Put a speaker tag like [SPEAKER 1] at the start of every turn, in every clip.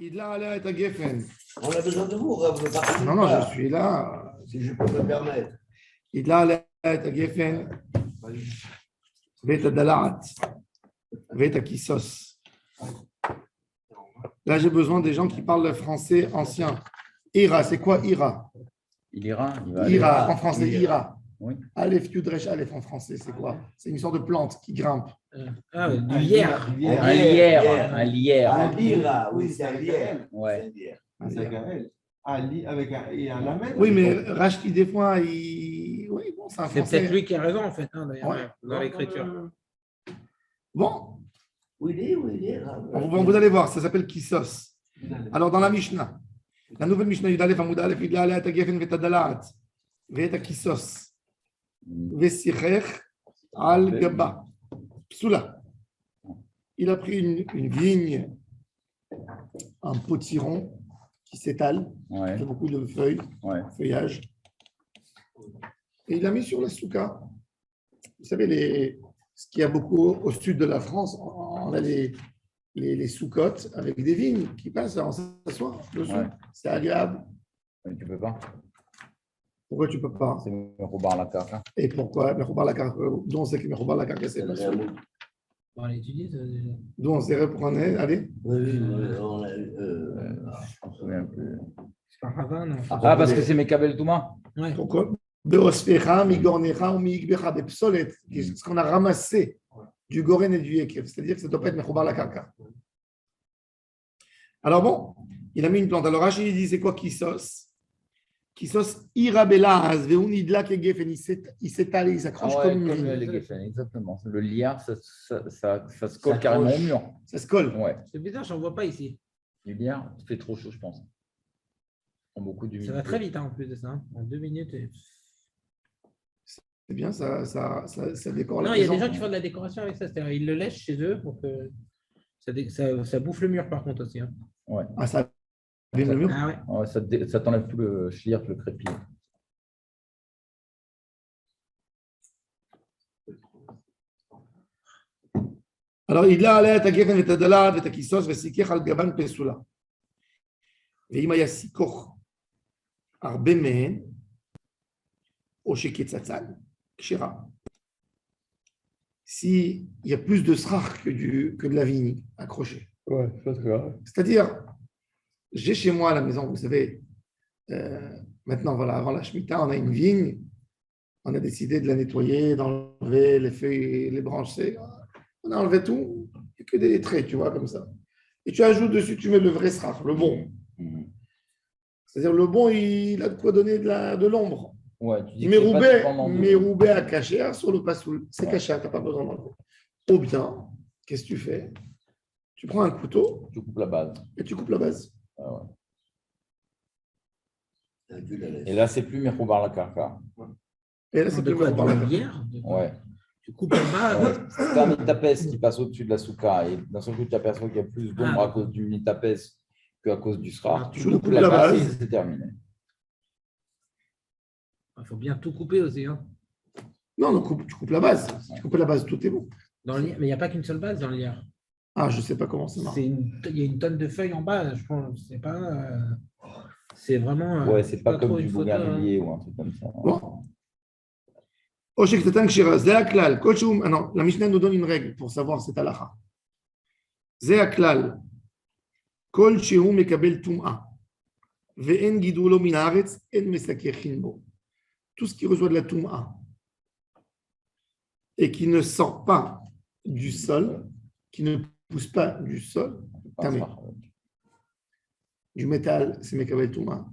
[SPEAKER 1] Idla et Geffen.
[SPEAKER 2] On a besoin de vous, Rav, ne partez
[SPEAKER 1] Non,
[SPEAKER 2] pas,
[SPEAKER 1] je suis là.
[SPEAKER 2] si je peux me permettre.
[SPEAKER 1] Idla et Geffen. Veta Dalat. Veta Kisos. Là, j'ai besoin des gens qui parlent le français ancien. Ira, c'est quoi Ira?
[SPEAKER 3] Il ira.
[SPEAKER 1] Ira, en français, Ira.
[SPEAKER 3] Oui.
[SPEAKER 1] Aleph, Yudresh, Aleph en français, c'est quoi? C'est une sorte de plante qui grimpe.
[SPEAKER 4] Du lierre.
[SPEAKER 3] Un lierre.
[SPEAKER 2] Un lira, oui, c'est un lierre.
[SPEAKER 3] Ouais.
[SPEAKER 5] Avec un lamelle.
[SPEAKER 1] Oui, mais Rachid, des fois, il. Oui, bon, c'est un
[SPEAKER 4] C'est
[SPEAKER 1] français.
[SPEAKER 4] peut-être lui qui a raison, en fait, hein, d'ailleurs,
[SPEAKER 1] Ouais.
[SPEAKER 4] dans l'écriture.
[SPEAKER 1] Bon,
[SPEAKER 2] Oui, Rav.
[SPEAKER 1] vous allez voir, ça s'appelle Kisos. Alors, dans la Mishnah, la nouvelle Mishnah, Yudalef, Amoud Alef, Idla Alef, Geffen, Veta Dalat, Veta Kisos, Vesichech, Al Gaba, Psula. Il a pris une vigne, un potiron qui s'étale,
[SPEAKER 3] Ouais.
[SPEAKER 1] qui a beaucoup de feuilles,
[SPEAKER 3] Ouais.
[SPEAKER 1] feuillage, et il l'a mis sur la souka. Vous savez, ce qu'il y a beaucoup au sud de la France, on a les sous-côtes avec des vignes qui passent, on s'assoit dessus.
[SPEAKER 3] Ouais.
[SPEAKER 1] C'est agréable.
[SPEAKER 3] Mais tu peux pas.
[SPEAKER 1] Pourquoi tu ne peux pas?
[SPEAKER 3] C'est Meroubar la carte.
[SPEAKER 1] Et pourquoi? Meroubar la carte, d'où on sait que Meroubar la carte, c'est pas sûr.
[SPEAKER 4] On l'étudie.
[SPEAKER 1] D'où on sait, reprenez, allez.
[SPEAKER 2] Oui, on a.
[SPEAKER 3] Je me souviens plus.
[SPEAKER 4] C'est pas Ravan, non?
[SPEAKER 3] Ah, parce que c'est Mekabel Touma.
[SPEAKER 4] Ouais.
[SPEAKER 1] Pourquoi? Beosfecha, migornecha ou migbecha, des psolet, ce qu'on a ramassé du goren et du yekev. C'est-à-dire que ça ne doit pas être Meroubar la carte. Alors bon, il a mis une plante. Alors Rachid dit, c'est quoi Kisos? Kisos irabelaz, veunidla ke gefen, il s'étale, il s'accroche comme une vigne.
[SPEAKER 3] les Geffen, exactement. Le liard, ça se colle carrément au mur.
[SPEAKER 1] Ça se colle.
[SPEAKER 3] Ouais.
[SPEAKER 4] C'est bizarre, j'en vois pas ici.
[SPEAKER 3] Le liard, il fait trop chaud, je pense. Beaucoup d'humidité.
[SPEAKER 4] Ça va très vite, hein, en plus de ça. Hein. En 2 minutes.
[SPEAKER 1] C'est bien, ça décore la
[SPEAKER 4] Non, il y a
[SPEAKER 1] maison.
[SPEAKER 4] des gens qui font de la décoration avec ça. C'est-à-dire, ils le lèchent chez eux pour que ça bouffe le mur, par contre, aussi. Hein.
[SPEAKER 3] Ouais.
[SPEAKER 1] Ah, ça abîme le mur.
[SPEAKER 4] Ah ouais.
[SPEAKER 3] Ouais, ça t'enlève tout le schliert, le crépi.
[SPEAKER 1] Alors, il a allé à ta geffen et ta dalad et ta kisos et sikech al gaban pesula. ואם היה סיכוך הרבה מהן, או שכצצל, כשרה. S'il y a plus de srach que de la vigne accrochée.
[SPEAKER 3] Ouais, c'est grave.
[SPEAKER 1] C'est-à-dire, j'ai chez moi à la maison, vous savez, maintenant, voilà, avant la Shemitah, on a une vigne, on a décidé de la nettoyer, d'enlever les feuilles, les branches, on a enlevé tout, il n'y a que des traits, tu vois, comme ça. Et tu ajoutes dessus, tu mets le vrai srach, le bon. C'est-à-dire, le bon, il a de quoi donner de l'ombre.
[SPEAKER 3] Ouais, tu dis
[SPEAKER 1] Mais
[SPEAKER 3] que
[SPEAKER 1] Roubaix à cacher sur le passoul, c'est caché, tu n'as pas besoin d'enlever. Ou bien, qu'est-ce que tu fais? Tu prends un couteau
[SPEAKER 3] tu coupes la base.
[SPEAKER 1] et tu coupes la base.
[SPEAKER 3] Ah ouais. Et là, c'est plus Meroubar la carca.
[SPEAKER 1] Et là, c'est
[SPEAKER 4] De
[SPEAKER 1] plus
[SPEAKER 4] quoi?
[SPEAKER 1] par la
[SPEAKER 4] De lierre?
[SPEAKER 3] Ouais.
[SPEAKER 4] Tu coupes en bas.
[SPEAKER 3] Ouais. C'est un mitapès qui passe au-dessus de la souka. Et d'un seul coup, tu aperçois qu'il y a plus d'ombre à cause du mitapès qu'à cause du sra.
[SPEAKER 1] Tu coupes la base.
[SPEAKER 3] et c'est terminé.
[SPEAKER 4] Il faut bien tout couper aussi. Hein.
[SPEAKER 1] Non, tu coupes la base. Si tu coupes la base, tout est bon.
[SPEAKER 4] Dans le lierre. Mais il n'y a pas qu'une seule base dans le lierre.
[SPEAKER 1] Ah, je ne sais pas comment ça marche.
[SPEAKER 4] Il y a une tonne de feuilles en bas. Je pense. C'est pas. C'est vraiment.
[SPEAKER 3] Ouais, c'est pas
[SPEAKER 4] trop
[SPEAKER 3] comme du
[SPEAKER 4] une photo, hein.
[SPEAKER 3] bougainvillier ou un truc comme ça.
[SPEAKER 1] Bon. Oshek Tatan Kshira, Zé Aklal, Kochum. Ah non, la Mishnah nous donne une règle pour savoir cette halakha. Zé Aklal, Kol Shehu Mekabel Tum'a, Ve'en Gidulo Min Haaretz, En Mesakechin Bo. Tout ce qui reçoit de la Tum'a et qui ne sort pas du sol, qui ne pousse pas du sol,
[SPEAKER 3] Pas
[SPEAKER 1] tamé.
[SPEAKER 3] ça.
[SPEAKER 1] Du métal, c'est Mekabel Tum'a.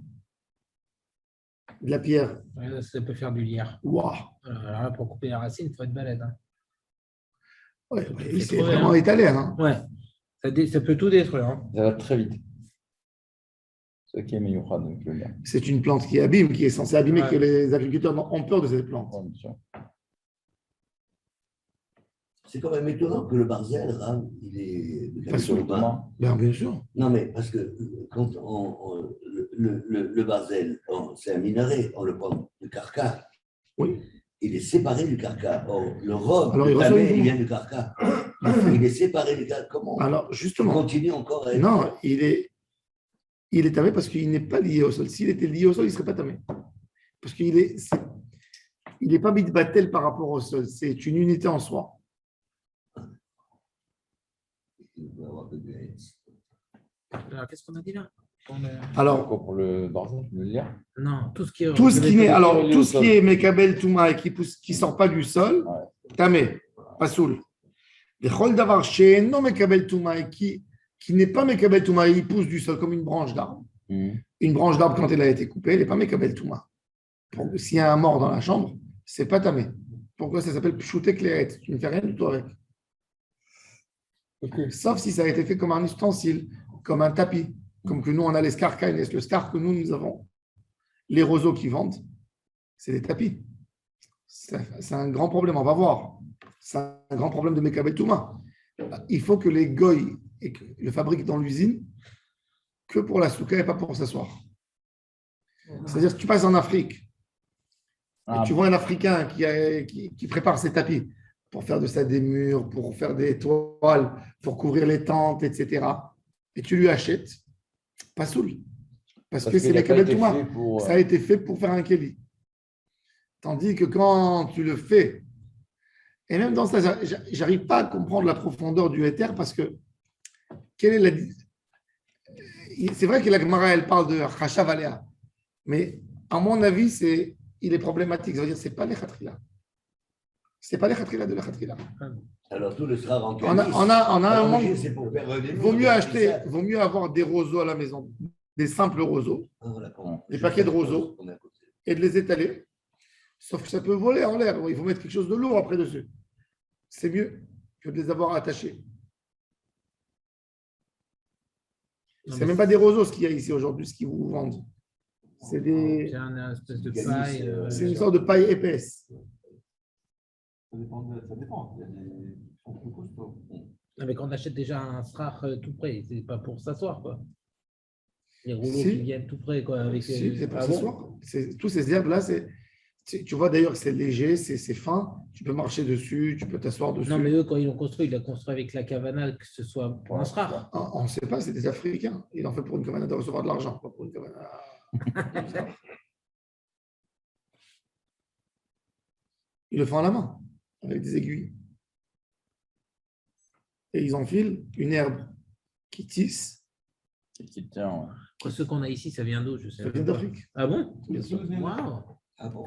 [SPEAKER 1] De la pierre,
[SPEAKER 4] Ouais, ça peut faire du lierre.
[SPEAKER 1] waouh.
[SPEAKER 4] Alors là, pour couper la racine, il faut être balèze. Hein.
[SPEAKER 1] Ouais,
[SPEAKER 4] C'est
[SPEAKER 1] c'est
[SPEAKER 4] trop
[SPEAKER 1] vraiment
[SPEAKER 4] bien.
[SPEAKER 1] étalé. Hein.
[SPEAKER 4] Ouais. Ça peut tout détruire. Hein.
[SPEAKER 3] Ça va très vite. Ce qui est meilleur, donc le lien.
[SPEAKER 1] C'est une plante qui abîme, qui est censée abîmer,
[SPEAKER 4] Ouais.
[SPEAKER 1] que les agriculteurs ont peur de cette plante.
[SPEAKER 3] Ouais, bien sûr.
[SPEAKER 2] C'est quand même étonnant que le barzel, Rav, il est.
[SPEAKER 1] Pas sûr. Bien sûr.
[SPEAKER 2] Non, mais parce que quand le barzel, c'est un minerai, on le prend du carca.
[SPEAKER 1] Oui.
[SPEAKER 2] Il est séparé du carca. Or, le robe,
[SPEAKER 1] Alors,
[SPEAKER 2] le
[SPEAKER 1] il reçoit
[SPEAKER 2] tamé,
[SPEAKER 1] une-
[SPEAKER 2] il vient du carca. Il est séparé du carca. Comment
[SPEAKER 1] Alors,
[SPEAKER 2] on
[SPEAKER 1] justement,
[SPEAKER 2] continue encore à être.
[SPEAKER 1] non, il est il est tamé parce qu'il n'est pas lié au sol. S'il était lié au sol, il ne serait pas tamé. Parce qu'il il n'est pas mitbatel par rapport au sol. C'est une unité en soi.
[SPEAKER 4] Alors, qu'est-ce qu'on a dit là?
[SPEAKER 1] Alors,
[SPEAKER 3] Pour le Barzel, le lire.
[SPEAKER 4] Non, tout ce qui est.
[SPEAKER 1] tout ce qui est
[SPEAKER 3] sol.
[SPEAKER 1] Mekabel Touma et qui ne sort pas du sol, tamé, pas soul. Les Chol Davar non Mekabel Touma et qui n'est pas Mekabel Touma, il pousse du sol comme une branche d'arbre. Une branche d'arbre, quand elle a été coupée, elle n'est pas Mekabel Touma. S'il y a un mort dans la chambre, c'est pas tamé. Pourquoi ça s'appelle Pshouté Kleret? Tu ne fais rien du tout avec. Sauf si ça a été fait comme un ustensile, comme un tapis, comme que nous on a les scarcailles, le scar que nous avons, les roseaux qui vendent, c'est des tapis. C'est un grand problème, on va voir. C'est un grand problème de Mekabel Touma. Il faut que les goy le fabriquent dans l'usine que pour la souka et pas pour s'asseoir. C'est-à-dire que tu passes en Afrique et tu vois un Africain qui prépare ses tapis pour faire de ça des murs, pour faire des toiles, pour couvrir les tentes, etc. Et tu lui achètes, pas soul. Parce que c'est Mekabel Touma. Ça a été fait pour faire un keli. Tandis que quand tu le fais, et même dans ça, j'arrive pas à comprendre la profondeur du éther parce que quelle est c'est vrai que la Gemara, elle parle de Chachav Alea, mais à mon avis, il est problématique. Ça veut dire que ce n'est pas les Khatrila. Ce n'est pas les Khatrila de la Khatrila.
[SPEAKER 2] Alors tout le sera rempli.
[SPEAKER 1] On a un manque.
[SPEAKER 2] C'est pour faire des
[SPEAKER 1] Vaut mieux avoir des roseaux à la maison, des simples roseaux, des paquets de roseaux, et de les étaler. Sauf que ça peut voler en l'air. Il faut mettre quelque chose de lourd après dessus. C'est mieux que de les avoir attachés. Ce n'est même pas des roseaux ce qu'il y a ici aujourd'hui, ce qu'ils vous vendent. C'est
[SPEAKER 4] C'est une espèce de paille.
[SPEAKER 1] C'est une sorte de paille épaisse.
[SPEAKER 5] Ça dépend. Il y a des sont plus costauds.
[SPEAKER 4] Mais quand on achète déjà un strach tout près, c'est pas pour s'asseoir, quoi. Les rouleaux
[SPEAKER 1] Si.
[SPEAKER 4] qui viennent tout près, quoi. Avec,
[SPEAKER 1] Si, c'est pour
[SPEAKER 4] ah
[SPEAKER 1] s'asseoir.
[SPEAKER 4] bon.
[SPEAKER 1] Tous ces herbes-là, tu vois d'ailleurs que c'est léger, c'est fin. Tu peux marcher dessus, tu peux t'asseoir dessus.
[SPEAKER 4] Non, mais eux, quand ils l'ont construit, ils l'ont construit avec la cavana, que ce soit pour un strach.
[SPEAKER 1] On ne sait pas, c'est des Africains. Ils en fait pour une cavana de recevoir de l'argent, pas pour une cavana. Ils le font à la main, avec des aiguilles. Et ils enfilent une herbe qui tisse.
[SPEAKER 3] Qui tient,
[SPEAKER 4] Ceux qu'on a ici, ça vient d'où, je sais
[SPEAKER 1] Ça vient
[SPEAKER 4] pas.
[SPEAKER 1] d'Afrique.
[SPEAKER 4] Ah bon?
[SPEAKER 1] Bien sûr.
[SPEAKER 4] Waouh!
[SPEAKER 2] Ah bon?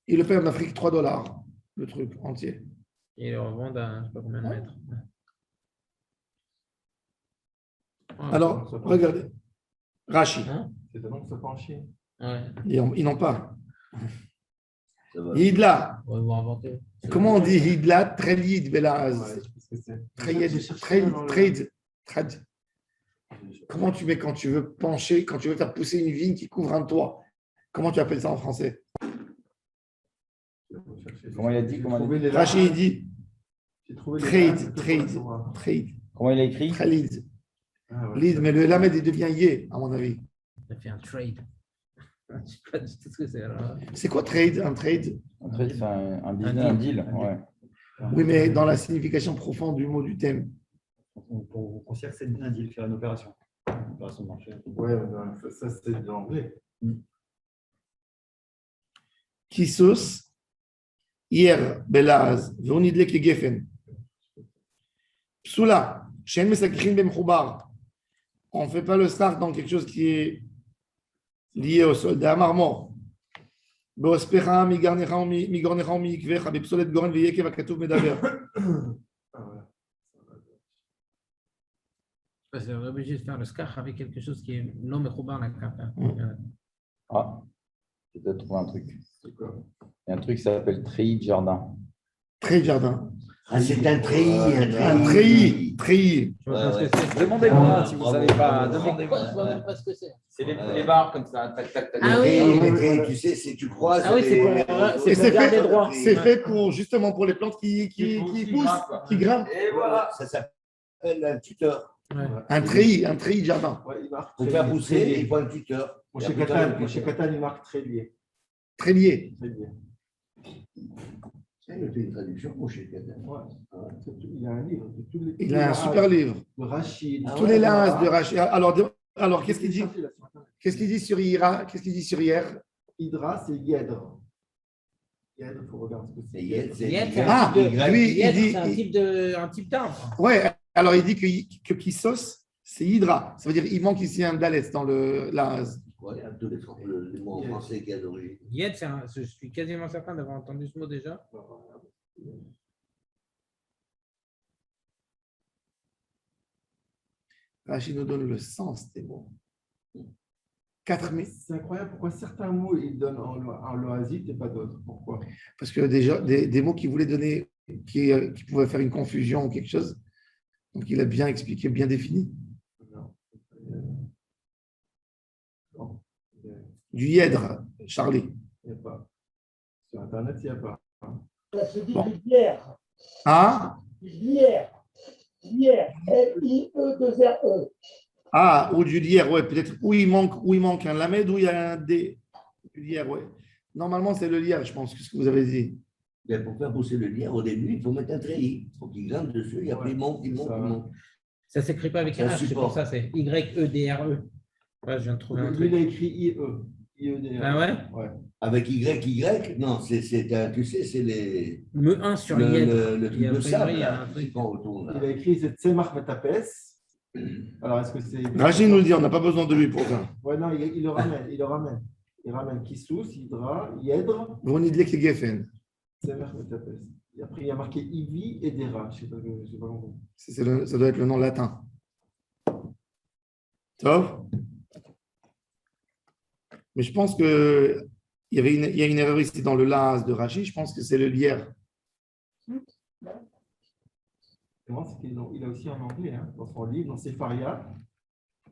[SPEAKER 1] Ils le payent en Afrique $3, le truc entier.
[SPEAKER 4] Et ils le revendent à je sais pas combien de mètres.
[SPEAKER 1] Alors, regardez. Rachi.
[SPEAKER 4] Hein?
[SPEAKER 5] C'est étonnant que ça soit en Chine.
[SPEAKER 4] Ouais,
[SPEAKER 1] Ils n'ont pas.
[SPEAKER 2] Ça va.
[SPEAKER 1] Hidla.
[SPEAKER 4] on va voir inventer.
[SPEAKER 1] Comment on dit Hidla? Trelid Belaz.
[SPEAKER 5] Ouais, qu'est-ce que c'est?
[SPEAKER 1] Trade. Comment tu mets quand tu veux pencher, quand tu veux faire pousser une vigne qui couvre un toit? Comment tu appelles ça en français?
[SPEAKER 3] Comment il a dit?
[SPEAKER 1] Rachid il dit
[SPEAKER 5] J'ai trouvé
[SPEAKER 1] trade.
[SPEAKER 3] Comment il a écrit?
[SPEAKER 1] Trelid.
[SPEAKER 5] Ah ouais.
[SPEAKER 1] Lead, mais le lamed il devient yé, à mon avis.
[SPEAKER 4] Ça fait un trade. Je sais pas du tout ce que c'est. Alors.
[SPEAKER 1] C'est quoi trade? Un trade?
[SPEAKER 3] En fait, c'est un business, un deal. Ouais.
[SPEAKER 1] Oui, mais dans la signification profonde du mot du thème.
[SPEAKER 6] On considère que c'est un deal, faire une opération. Une opération de marché.
[SPEAKER 5] Ouais, ça c'est de l'anglais.
[SPEAKER 1] Kisos, hier, belaz, veonidle ki gefen. Psula, shen mesakrin ben choubar. On ne fait pas le start dans quelque chose qui est lié au sol. D'amar mort. Beospecha, mi garnecha, mi ikvecha, bepsolet goren veyekev akatouv medaber.
[SPEAKER 5] Ah ouais.
[SPEAKER 4] Parce qu'on est obligé de faire le skach avec quelque chose qui est l'homme roubar la carte.
[SPEAKER 3] Ah, j'ai peut-être trouvé un truc.
[SPEAKER 5] C'est quoi?
[SPEAKER 3] Il y a un truc qui s'appelle treillis de jardin.
[SPEAKER 1] Treillis jardin.
[SPEAKER 2] Ah, c'est un treillis.
[SPEAKER 1] Un treillis.
[SPEAKER 3] Demandez-moi si vous ne savez pas.
[SPEAKER 4] Je
[SPEAKER 3] Demandez-moi.
[SPEAKER 4] vois même pas ce que c'est.
[SPEAKER 3] C'est les barres comme ça. Tac, tac, tac.
[SPEAKER 4] Ah oui.
[SPEAKER 2] Les treillis, tu sais, tu croises.
[SPEAKER 4] Ah oui, c'est
[SPEAKER 1] Et
[SPEAKER 4] pour garder droit.
[SPEAKER 1] c'est fait pour justement pour les plantes qui poussent, qui grimpent.
[SPEAKER 3] Et voilà.
[SPEAKER 2] Ça s'appelle un tuteur.
[SPEAKER 4] Ouais.
[SPEAKER 1] Un treillis de jardin.
[SPEAKER 5] Ouais, il marque
[SPEAKER 2] Pour
[SPEAKER 5] très
[SPEAKER 2] faire
[SPEAKER 5] lié.
[SPEAKER 2] pousser, il faut un tuteur.
[SPEAKER 5] Chez Catane, il marque très lié.
[SPEAKER 1] Très lié.
[SPEAKER 5] Très lié.
[SPEAKER 2] Il a fait une traduction pour chez Catane.
[SPEAKER 5] Ouais. Il a un livre. De tous les,
[SPEAKER 1] Il a un super livre.
[SPEAKER 5] De Rachid.
[SPEAKER 2] Ah
[SPEAKER 1] Tous les linges de Rachid. Alors, Alors, qu'est-ce qu'il dit? Qu'est-ce qu'il dit sur Ira? Qu'est-ce qu'il dit sur hier?
[SPEAKER 5] Hydra, c'est Yedre. Yedre, il faut regarder ce que c'est.
[SPEAKER 2] Yed, c'est
[SPEAKER 4] Yed,
[SPEAKER 2] Y,
[SPEAKER 4] c'est
[SPEAKER 1] Ah, lui, il
[SPEAKER 4] Yed,
[SPEAKER 1] dit.
[SPEAKER 4] c'est un type d'arbre.
[SPEAKER 1] Ouais, alors il dit que Kissos, c'est Hydra. Ça veut dire qu'il manque ici un Dalet dans la.
[SPEAKER 2] Ouais, à tous les mots en français qui a d'origine.
[SPEAKER 4] Yed, je suis quasiment certain d'avoir entendu ce mot déjà.
[SPEAKER 1] Rachid nous donne le sens des mots. 4 000.
[SPEAKER 5] C'est incroyable pourquoi certains mots ils donnent en loisite et pas d'autres. Pourquoi?
[SPEAKER 1] Parce que déjà, des mots qui voulaient donner, qui pouvaient faire une confusion ou quelque chose. Donc il a bien expliqué, bien défini.
[SPEAKER 5] Non.
[SPEAKER 1] Du Yèdre, Charlie.
[SPEAKER 5] Il n'y a pas. Sur Internet, il n'y a pas.
[SPEAKER 7] Ça se dit
[SPEAKER 1] Bon.
[SPEAKER 7] du bière.
[SPEAKER 1] Ah,
[SPEAKER 7] Bière. Bière. L-I-E-2-R-E.
[SPEAKER 1] ah, ou du lierre, ouais, peut-être où il manque un lamed, où il y a un D. Du lierre, ouais. Normalement, c'est le lierre, je pense, que ce que vous avez dit.
[SPEAKER 2] Mais pour faire pousser le lierre, au début, il faut mettre un treillis. Il faut qu'il grimpe dessus, et après il monte, il monte,
[SPEAKER 5] Ça
[SPEAKER 2] il
[SPEAKER 5] va.
[SPEAKER 2] monte.
[SPEAKER 4] Ça ne s'écrit pas avec
[SPEAKER 2] C'est
[SPEAKER 4] un
[SPEAKER 2] un
[SPEAKER 4] H, c'est
[SPEAKER 2] support.
[SPEAKER 4] pour ça, c'est Y-E-D-R-E. Ouais, je viens de trouver un
[SPEAKER 5] Lui, il
[SPEAKER 4] truc.
[SPEAKER 5] a écrit IE. IEDR.
[SPEAKER 4] Ah ouais?
[SPEAKER 5] Ouais.
[SPEAKER 2] Avec Y, non, tu sais, c'est
[SPEAKER 4] Le 1 sur
[SPEAKER 2] le
[SPEAKER 4] Yed.
[SPEAKER 2] truc
[SPEAKER 4] Et
[SPEAKER 2] de
[SPEAKER 4] après,
[SPEAKER 2] sable
[SPEAKER 4] il y a
[SPEAKER 2] là,
[SPEAKER 4] un truc.
[SPEAKER 2] qui prend autour.
[SPEAKER 5] Il
[SPEAKER 2] Là.
[SPEAKER 5] a écrit c'est Tzemach Metapes. Alors, est-ce que c'est.
[SPEAKER 1] Rachid nous le dit, on n'a pas besoin de lui pour ça.
[SPEAKER 5] Ouais, non, il le ramène. Il le ramène. Il ramène Kissous, Hydra, Yedre,
[SPEAKER 1] Vous venez de l'écrire Geffen.
[SPEAKER 5] Tzemach Metapes. Et après, il y a marqué Ivi et Dera. Je ne sais pas compris.
[SPEAKER 1] Ça doit être le nom latin. Top. Mais je pense que il y a une erreur ici dans le las de Rachid. Je pense que c'est le lierre.
[SPEAKER 5] Comment c'est qu'il a aussi en anglais, hein, dans son livre, dans Sepharia.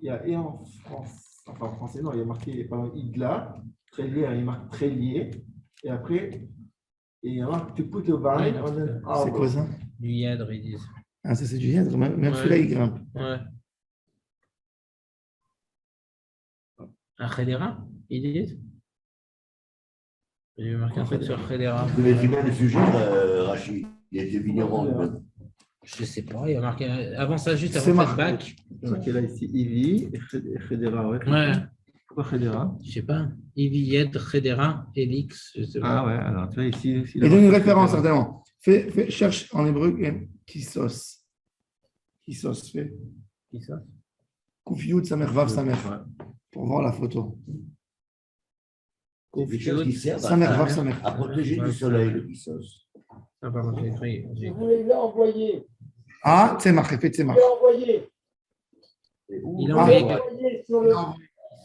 [SPEAKER 5] Il y a et en France, enfin en français, non, il y a marqué par exemple Igla, trélier, il marque trélier. Et après, il y a marqué tu put le vine on an arbor.
[SPEAKER 1] C'est quoi ça?
[SPEAKER 4] Du Yedre, ils disent.
[SPEAKER 1] Ah, ça c'est du lierre. Même
[SPEAKER 4] Ouais.
[SPEAKER 1] celui-là, il grimpe.
[SPEAKER 4] Ouais. Un Khedera, ils disent. J'ai marqué un truc sur Khedera.
[SPEAKER 2] Vous connaissez bien le sujet, Rachid. Il était vigneron. lui-même.
[SPEAKER 4] Je sais pas, il y a marqué avant ça, juste
[SPEAKER 1] C'est
[SPEAKER 4] avant
[SPEAKER 1] marqué.
[SPEAKER 4] cette bac.
[SPEAKER 5] Il y a marqué là ici Ivi et Federa.
[SPEAKER 4] Ouais,
[SPEAKER 5] Pourquoi Federa?
[SPEAKER 4] je sais pas. Ivi, Yed, Khedera, Elix, je sais pas.
[SPEAKER 5] Ah ouais, alors tu vois ici.
[SPEAKER 1] Il donne une référence, certainement. Cherche en hébreu Kissos. Kissos, fais.
[SPEAKER 4] Qui ça?
[SPEAKER 1] Koufioud, sa mère, Vav, sa mère. Pour voir la photo.
[SPEAKER 2] C'est quelque chose qui sert
[SPEAKER 1] Sa mère,
[SPEAKER 2] à,
[SPEAKER 1] Vav, sa mère.
[SPEAKER 2] à protéger du soleil, le Kissos.
[SPEAKER 4] Ah, pardon, j'ai écrit.
[SPEAKER 7] Je vous l'ai envoyé.
[SPEAKER 1] Ah, Tzemach, fais
[SPEAKER 7] Je
[SPEAKER 1] Tzemach.
[SPEAKER 7] l'ai envoyé.
[SPEAKER 4] Il
[SPEAKER 7] Je
[SPEAKER 4] en
[SPEAKER 7] l'ai
[SPEAKER 4] met.
[SPEAKER 7] envoyé sur le.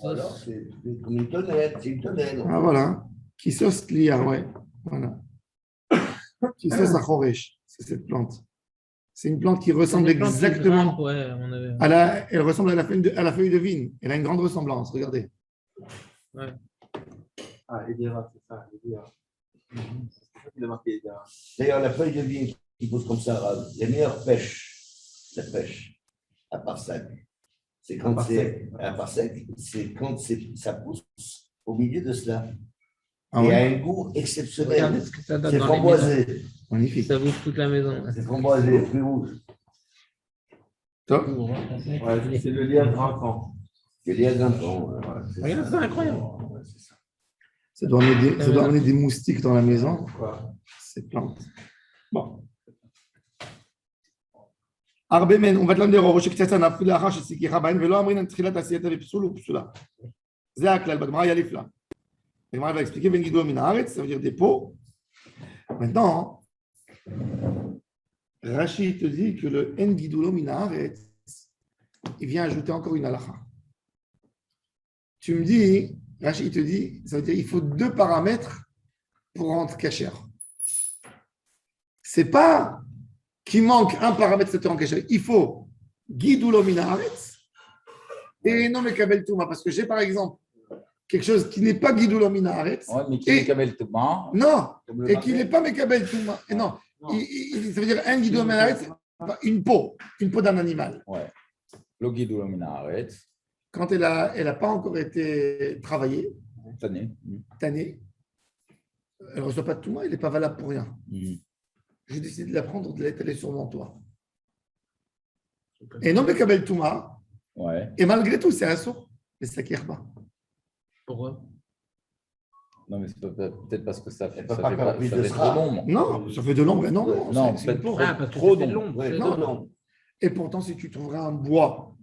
[SPEAKER 2] Alors, c'est comme une tonnelle, c'est une tonnelle.
[SPEAKER 1] Ah, voilà. Kissos Tlia, ouais. Voilà. Kissos Achoresh, c'est cette plante. C'est une plante qui ressemble exactement
[SPEAKER 4] Ouais, on avait.
[SPEAKER 1] elle ressemble à la feuille de vigne. Elle a une grande ressemblance, regardez.
[SPEAKER 5] Ah, Edera, c'est ça, Edera. Il a marqué Edera.
[SPEAKER 2] D'ailleurs, la feuille de vigne qui pousse comme ça, les meilleures pêches, la pêche à part sec, c'est quand c'est à part sec, c'est quand ça pousse au milieu de cela.
[SPEAKER 1] Ah
[SPEAKER 2] Il y a
[SPEAKER 1] ouais,
[SPEAKER 2] un goût exceptionnel.
[SPEAKER 4] Regardez ce que ça donne
[SPEAKER 2] C'est
[SPEAKER 4] dans les maisons.
[SPEAKER 2] framboisé.
[SPEAKER 1] magnifique.
[SPEAKER 4] Ça bouffe toute la maison.
[SPEAKER 2] C'est framboisé, fruits rouges.
[SPEAKER 1] Top.
[SPEAKER 5] Ouais, c'est le lien grimpant.
[SPEAKER 2] C'est lié d'un temps.
[SPEAKER 4] Regarde, c'est incroyable.
[SPEAKER 1] Ça doit amener des moustiques dans la maison,
[SPEAKER 5] Quoi.
[SPEAKER 1] ces plantes. Bon. Arbemen, on va te l'amener au rocher קצת נפל לאחר שסיכיך בהן ולא אמרין על תחילת עשייתה בפסול ופסולה. זה הכלל, בגמרא היה לפלא. הגמרא va expliquer בין גידול מן הארץ, ça veut dire des pots. Maintenant, Rachid te dit que le en gidulo min haaretz, il vient ajouter encore une halakha. Tu me dis, Rachid te dit, ça veut dire qu'il faut 2 paramètres pour rendre kasher. C'est pas qu'il manque un paramètre pour te rendre kasher. Il faut gidulo min haaretz et non mekabel touma. Parce que j'ai par exemple quelque chose qui n'est pas gidulo min haaretz.
[SPEAKER 3] Ouais, mais qui est Kamel Touma.
[SPEAKER 1] Non,
[SPEAKER 2] Comme le
[SPEAKER 1] et
[SPEAKER 2] marais.
[SPEAKER 1] qui n'est pas mekabel touma. Et non, ça veut dire un gidulo min haaretz, une peau d'un animal.
[SPEAKER 3] Ouais. Logi du Lominaret.
[SPEAKER 1] Quand elle a pas encore été travaillée,
[SPEAKER 3] Cette année.
[SPEAKER 1] tannée, elle ne reçoit pas de touma, elle n'est pas valable pour rien. J'ai décidé de la prendre, de l'étaler sur mon toit. Et non mekabel touma,
[SPEAKER 3] Ouais.
[SPEAKER 1] Et malgré tout, c'est un sourd, mais ça ne pas.
[SPEAKER 4] Pourquoi?
[SPEAKER 3] Non, mais c'est peut-être parce que ça fait,
[SPEAKER 2] peut
[SPEAKER 3] ça
[SPEAKER 2] pas
[SPEAKER 3] fait,
[SPEAKER 2] faire
[SPEAKER 3] pas,
[SPEAKER 2] plus
[SPEAKER 3] ça
[SPEAKER 2] de
[SPEAKER 3] fait
[SPEAKER 2] sera.
[SPEAKER 3] trop d'ombre.
[SPEAKER 1] Non, ça fait de l'ombre, non, non,
[SPEAKER 3] Non,
[SPEAKER 1] c'est
[SPEAKER 3] peut-être
[SPEAKER 1] une tour.
[SPEAKER 4] Ah, parce que
[SPEAKER 3] trop
[SPEAKER 4] ça fait de
[SPEAKER 3] d'ombre.
[SPEAKER 4] l'ombre.
[SPEAKER 2] Ouais,
[SPEAKER 1] Non.
[SPEAKER 2] non.
[SPEAKER 1] Et pourtant, si tu trouveras un bois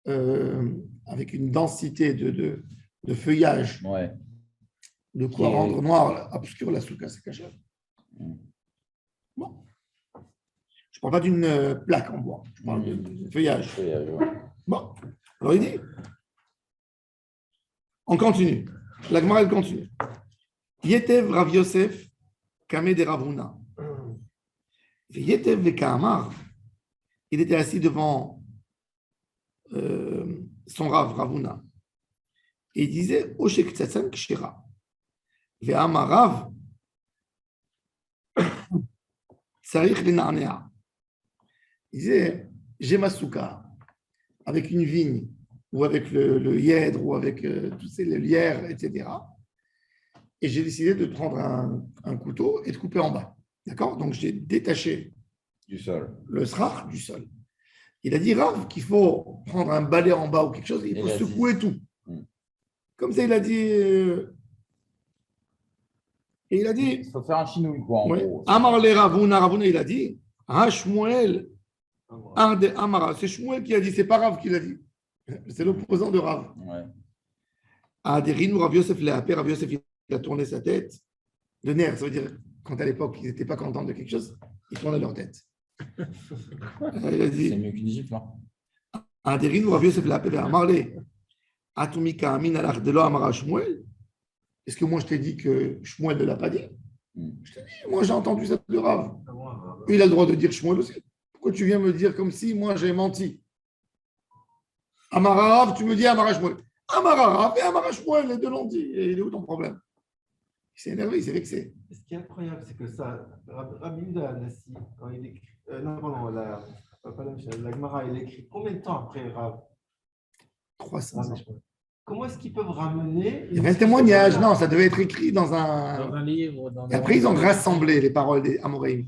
[SPEAKER 1] avec une densité de feuillage,
[SPEAKER 3] Ouais.
[SPEAKER 1] de quoi
[SPEAKER 3] Qui est-
[SPEAKER 1] rendre noir, obscur la souka, c'est caché.
[SPEAKER 3] Mm.
[SPEAKER 1] Bon. Je ne parle pas d'une plaque en bois, je parle de feuillage.
[SPEAKER 3] Ouais.
[SPEAKER 1] Bon, alors il dit, on continue. La Gemara, elle continue. Yetev Rav Yosef, Kame de Ravuna. Yetev Vekamar, il était assis devant son Rav Ravuna. Et il disait, Oshek Tzatsan Kshira. Ve'amar Rav, Tsarich Lenarnea. Il disait, j'ai ma souka avec une vigne, ou avec le yèdre, ou avec tous ces le lierre, etc. Et j'ai décidé de prendre un couteau et de couper en bas. D'accord? Donc, j'ai détaché
[SPEAKER 3] Du sol.
[SPEAKER 1] le srach du sol. Il a dit, Rav, qu'il faut prendre un balai en bas ou quelque chose, il faut secouer tout. Comme ça, il a dit. Et il a dit.
[SPEAKER 3] Il faut faire un chinouille, quoi, en gros.
[SPEAKER 1] Amar le Ravuna, Ravuna, il a dit, Shmuel, Amara, c'est Shmuel qui a dit, c'est pas Rav qui l'a dit. C'est l'opposant de Rav.
[SPEAKER 3] Ouais.
[SPEAKER 1] Aderin ou Rav Yosef l'a appelé, Rav Yosef il a tourné sa tête de nerfs. Ça veut dire, quand à l'époque, ils n'étaient pas contents de quelque chose, ils tournaient leur tête. Il a dit,
[SPEAKER 3] C'est mieux qu'une gifle, hein.
[SPEAKER 1] Aderin ou Rav Yosef l'a appelé, Amarle, Atumika Amin alach de lo Amara Shmuel. Est-ce que moi je t'ai dit que Shmuel ne l'a pas dit? Je t'ai dit, moi j'ai entendu ça de Rav. Il a le droit de dire Shmuel aussi. Pourquoi tu viens me dire comme si moi j'ai menti? Amara Rav, tu me dis Amara Shmuel. Amara Rav et Amara Shmuel, les deux l'ont dit. Et il est où ton problème? Il s'est énervé, il s'est vexé.
[SPEAKER 5] Ce qui est incroyable, c'est que ça, Rabbi Yehuda Hanassi, quand il écrit, non, pardon, la Gemara, il écrit combien de temps après Rav?
[SPEAKER 1] 300 ans.
[SPEAKER 5] Comment est-ce qu'ils peuvent ramener.
[SPEAKER 1] Il y avait un témoignage, non, ça devait être écrit dans un
[SPEAKER 4] livre.
[SPEAKER 1] Et après, ils ont rassemblé les paroles des Amoraïm.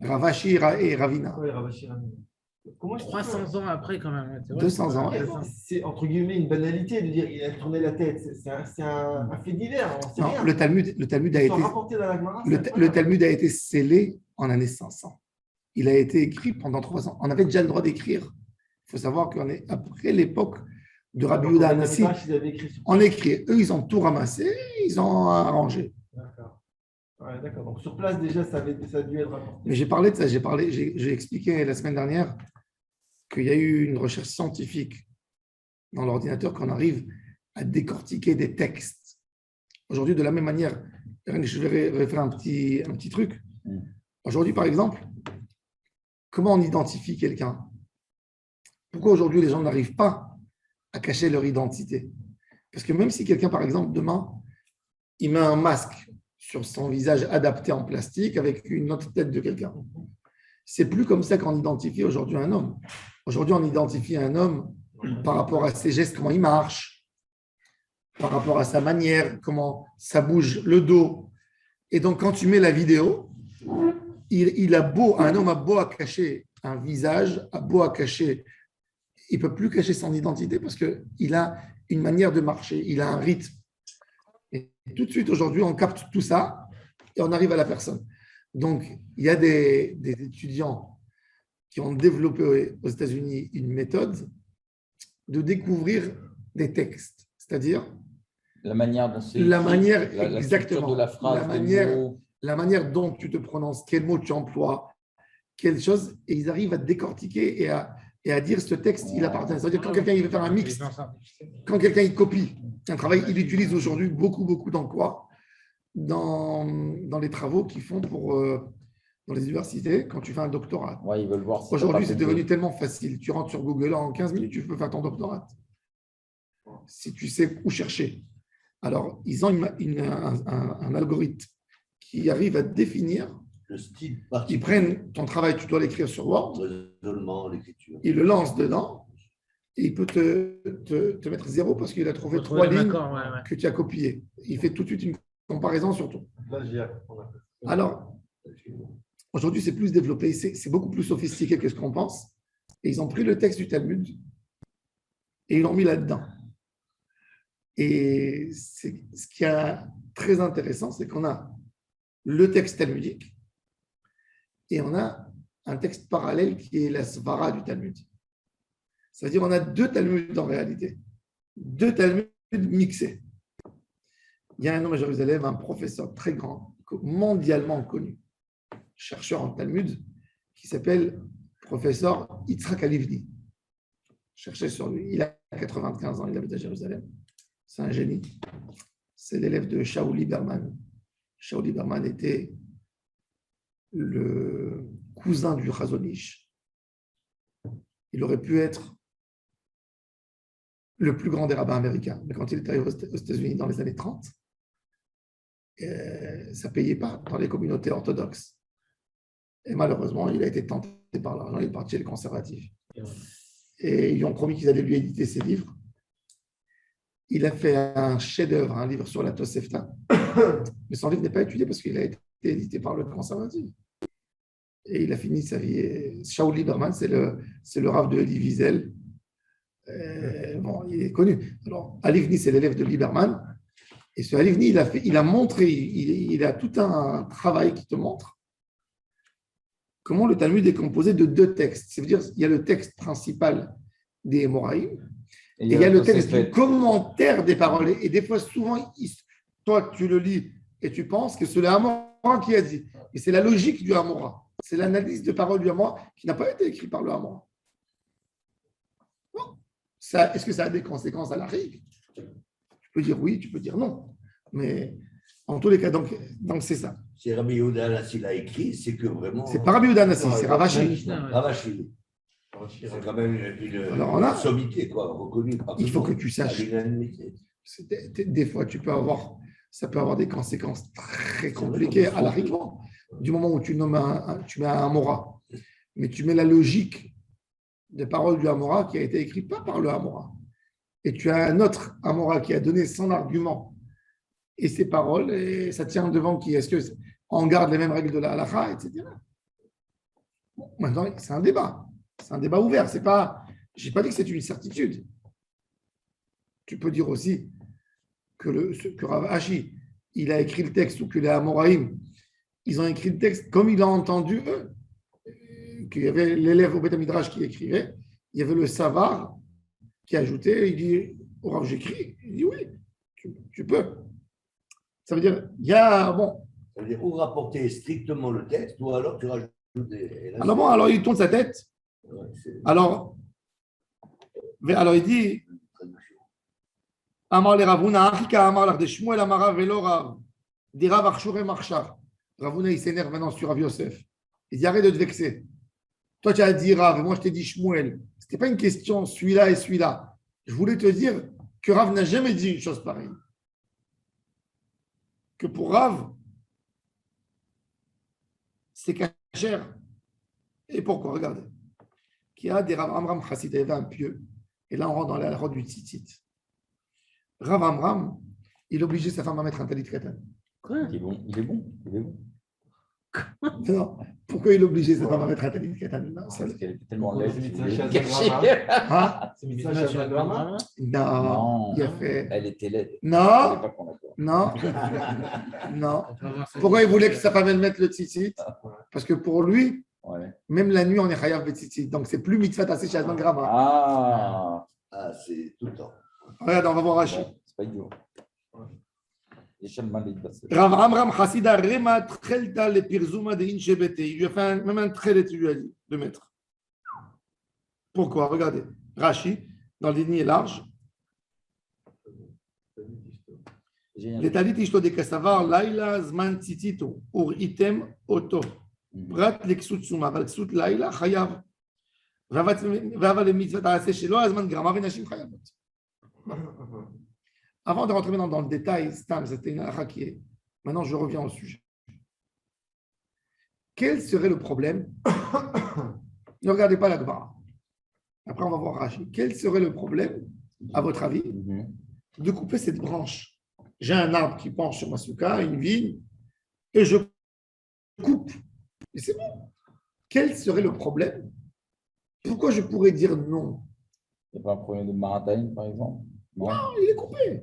[SPEAKER 1] Ravashi et Ravina.
[SPEAKER 5] Oui, Ravashi Ravina.
[SPEAKER 4] 300 ans après, quand même.
[SPEAKER 1] 200 ans.
[SPEAKER 5] C'est entre guillemets une banalité de dire il a tourné la tête. C'est un fait divers. On sait
[SPEAKER 1] Non,
[SPEAKER 5] rien.
[SPEAKER 1] le Talmud a été. Le Talmud a été scellé en année 500. Il a été écrit pendant 3 ans. On avait déjà le droit d'écrire. Il faut savoir qu'on est après l'époque de Rabbi Yehuda Hanassi. On écrit. Eux, ils ont tout ramassé, ils ont arrangé.
[SPEAKER 5] D'accord. Ouais, d'accord. Donc sur place, déjà, ça a dû être rapporté.
[SPEAKER 1] Mais j'ai parlé de ça. J'ai expliqué la semaine dernière qu'il y a eu une recherche scientifique dans l'ordinateur qu'on arrive à décortiquer des textes. Aujourd'hui, de la même manière, je vais faire un petit truc. Aujourd'hui, par exemple, comment on identifie quelqu'un? Pourquoi aujourd'hui les gens n'arrivent pas à cacher leur identité? Parce que même si quelqu'un, par exemple, demain, il met un masque sur son visage adapté en plastique avec une autre tête de quelqu'un, c'est plus comme ça qu'on identifie aujourd'hui un homme. Aujourd'hui, on identifie un homme par rapport à ses gestes, comment il marche, par rapport à sa manière, comment ça bouge le dos. Et donc, quand tu mets la vidéo, un homme a beau à cacher un visage, a beau à cacher, il ne peut plus cacher son identité parce qu'il a une manière de marcher, il a un rythme. Et tout de suite, aujourd'hui, on capte tout ça et on arrive à la personne. Donc, il y a des étudiants qui ont développé aux États-Unis une méthode de découvrir des textes, c'est-à-dire
[SPEAKER 3] la manière dont c'est
[SPEAKER 1] exactement,
[SPEAKER 3] de la phrase,
[SPEAKER 1] la manière dont tu te prononces, quel mot tu emploies, quelle chose, et ils arrivent à décortiquer et à dire ce texte, il appartient. C'est-à-dire quand quelqu'un il veut faire un mix, quand quelqu'un il copie un travail, il utilise aujourd'hui beaucoup dans quoi? Dans les travaux qu'ils font dans les universités, quand tu fais un doctorat.
[SPEAKER 3] Ouais, ils veulent voir.
[SPEAKER 1] Aujourd'hui, c'est devenu tellement facile. Tu rentres sur Google, en 15 minutes, tu peux faire ton doctorat. Si tu sais où chercher. Alors, ils ont un algorithme qui arrive à définir.
[SPEAKER 2] Le style
[SPEAKER 1] Ils prennent ton travail, tu dois l'écrire sur Word.
[SPEAKER 2] L'écriture.
[SPEAKER 1] Ils le lancent dedans. Et il peut te mettre 0 parce qu'il a trouvé 3 lignes que tu as copiées. Il fait tout de suite une comparaison sur tout. Alors, aujourd'hui, c'est plus développé, c'est beaucoup plus sophistiqué que ce qu'on pense. Et ils ont pris le texte du Talmud et ils l'ont mis là-dedans. Et ce qui est très intéressant, c'est qu'on a le texte talmudique et on a un texte parallèle qui est la Svara du Talmud. C'est-à-dire qu'on a deux Talmuds en réalité, deux Talmuds mixés. Il y a un homme à Jérusalem, un professeur très grand, mondialement connu, chercheur en Talmud, qui s'appelle professeur Yitzhak Halivni. Cherchez sur lui. Il a 95 ans, il habite à Jérusalem. C'est un génie. C'est l'élève de Shaul Lieberman. Shaul Lieberman était le cousin du Chazon Ish. Il aurait pu être le plus grand des rabbins américains. Mais quand il est arrivé aux États-Unis dans les années 30, ça ne payait pas dans les communautés orthodoxes. Et malheureusement, il a été tenté par l'argent, il est parti chez les conservatifs. Et ils lui ont promis qu'ils allaient lui éditer ses livres. Il a fait un chef-d'œuvre, un livre sur la Tosefta. Mais son livre n'est pas étudié parce qu'il a été édité par le conservatif. Et il a fini sa vie. Et Shaul Lieberman, c'est le rav de Elie Wiesel. Bon, il est connu. Alors, Halivni, c'est l'élève de Lieberman. Et ce Halivni, il a montré, il a tout un travail qui te montre comment le Talmud est composé de deux textes. C'est-à-dire il y a le texte principal des Hémoraïm, et il y a le texte du commentaire des paroles. Et des fois, souvent, toi, tu le lis et tu penses que c'est le Hamora qui a dit. Et c'est la logique du Hamora. C'est l'analyse de paroles du Hamora qui n'a pas été écrite par le Hamora. Est-ce que ça a des conséquences à la règle? Tu peux dire oui, tu peux dire non. Mais en tous les cas, donc c'est ça.
[SPEAKER 2] Si Rabbi Yehuda Anassi l'a écrit, c'est que vraiment.
[SPEAKER 1] C'est pas Rabbi Yehuda Anassi, c'est Ravashi.
[SPEAKER 2] Ravashi. C'est quand même une sommité, quoi, reconnue.
[SPEAKER 1] Il faut que tu saches. Des fois, ça peut avoir des conséquences très compliquées à l'arrivement. Du moment où tu mets un Hamora, mais tu mets la logique des paroles du Hamora qui a été écrite pas par le Hamora. Et tu as un autre Hamora qui a donné son argument et ses paroles, et ça tient devant qui? Est-ce qu'on garde les mêmes règles de la halakha, etc. Bon, maintenant, c'est un débat. C'est un débat ouvert. Je n'ai pas dit que c'est une certitude. Tu peux dire aussi que Rav Ashi, il a écrit le texte, ou que les Hamoraïm, ils ont écrit le texte comme il a entendu eux. Qu'il y avait l'élève au Beth Midrash qui écrivait, il y avait le Savar qui ajoutait, il dit, oh Rav, j'écris. Il dit oui, tu peux. Ça veut dire, il y a, bon.
[SPEAKER 2] Ça veut dire, ou rapporter strictement le texte, ou alors tu rajoutes des.
[SPEAKER 1] Alors il tourne sa tête.
[SPEAKER 2] Ouais,
[SPEAKER 1] alors il dit, Amar le Ravuna, Achika Amar l'Ach de Shmuel Amara Velo Rav, dit Rav Achshur et Marchar. Ravuna, il s'énerve maintenant sur Rav Yosef. Il dit, arrête de te vexer. Toi, tu as dit Rav, et moi, je t'ai dit Shmuel. Ce n'était pas une question, celui-là et celui-là. Je voulais te dire que Rav n'a jamais dit une chose pareille. Que pour Rav, c'est cacher. Et pourquoi? Regardez. Qu'il y a des Rav Amram Chassid, il y avait un pieux. Et là, on rentre dans la route du tzitzit. Rav Amram, il obligeait sa femme à mettre un talit katan.
[SPEAKER 4] Quoi?
[SPEAKER 3] Il est bon.
[SPEAKER 1] Non, pourquoi il obligeait sa femme à mettre un talit katan?
[SPEAKER 3] Parce qu'elle était tellement
[SPEAKER 5] Pourquoi
[SPEAKER 3] laide.
[SPEAKER 5] c'est
[SPEAKER 3] qu'il
[SPEAKER 5] Mitzvah
[SPEAKER 3] voulait
[SPEAKER 5] Shazam
[SPEAKER 3] le
[SPEAKER 1] Hein?
[SPEAKER 5] C'est Mitzvah Shazam.
[SPEAKER 1] Non, il a fait.
[SPEAKER 3] Elle était laide.
[SPEAKER 1] Non,
[SPEAKER 3] Pas qu'on d'accord.
[SPEAKER 1] non, non.
[SPEAKER 4] On va voir ça.
[SPEAKER 1] Pourquoi il voulait que sa femme elle mette le tzitzit? Parce que pour lui,
[SPEAKER 3] Ouais.
[SPEAKER 1] même la nuit, on est chayav tzitzit. Donc, c'est plus mitzvah tassé chez Adman Grama.
[SPEAKER 3] Ah,
[SPEAKER 2] c'est tout le temps.
[SPEAKER 1] Regarde, on va voir Rashi.
[SPEAKER 3] bon, c'est pas idiot.
[SPEAKER 1] Rav Amram Chassida Rema Tchelta le Pirzuma de Inchebete. Il lui a fait même un trait de mettre. Pourquoi? Regardez. Rashi, dans le ligne large. Les talit ishto de Kassavar, Laila Zman Tzitito, Ur Item Oto. Prat l'Eksut Suma, Valksut Laila, Chayav. Vava le mitzvah assez chez lo, Azman Grama, Venashim Chayavot. Avant de rentrer maintenant dans le détail, c'était une halakha qui est. Maintenant, je reviens au sujet. Quel serait le problème? Ne regardez pas la Gemara. Après, on va voir Rashi. Quel serait le problème, à votre avis, de couper cette branche? J'ai un arbre qui penche sur ma souka, une vigne, et je coupe. Et c'est bon. Quel serait le problème? Pourquoi je pourrais dire non?
[SPEAKER 3] Il n'y a pas un problème de maratime, par exemple? Non.
[SPEAKER 1] Il est coupé.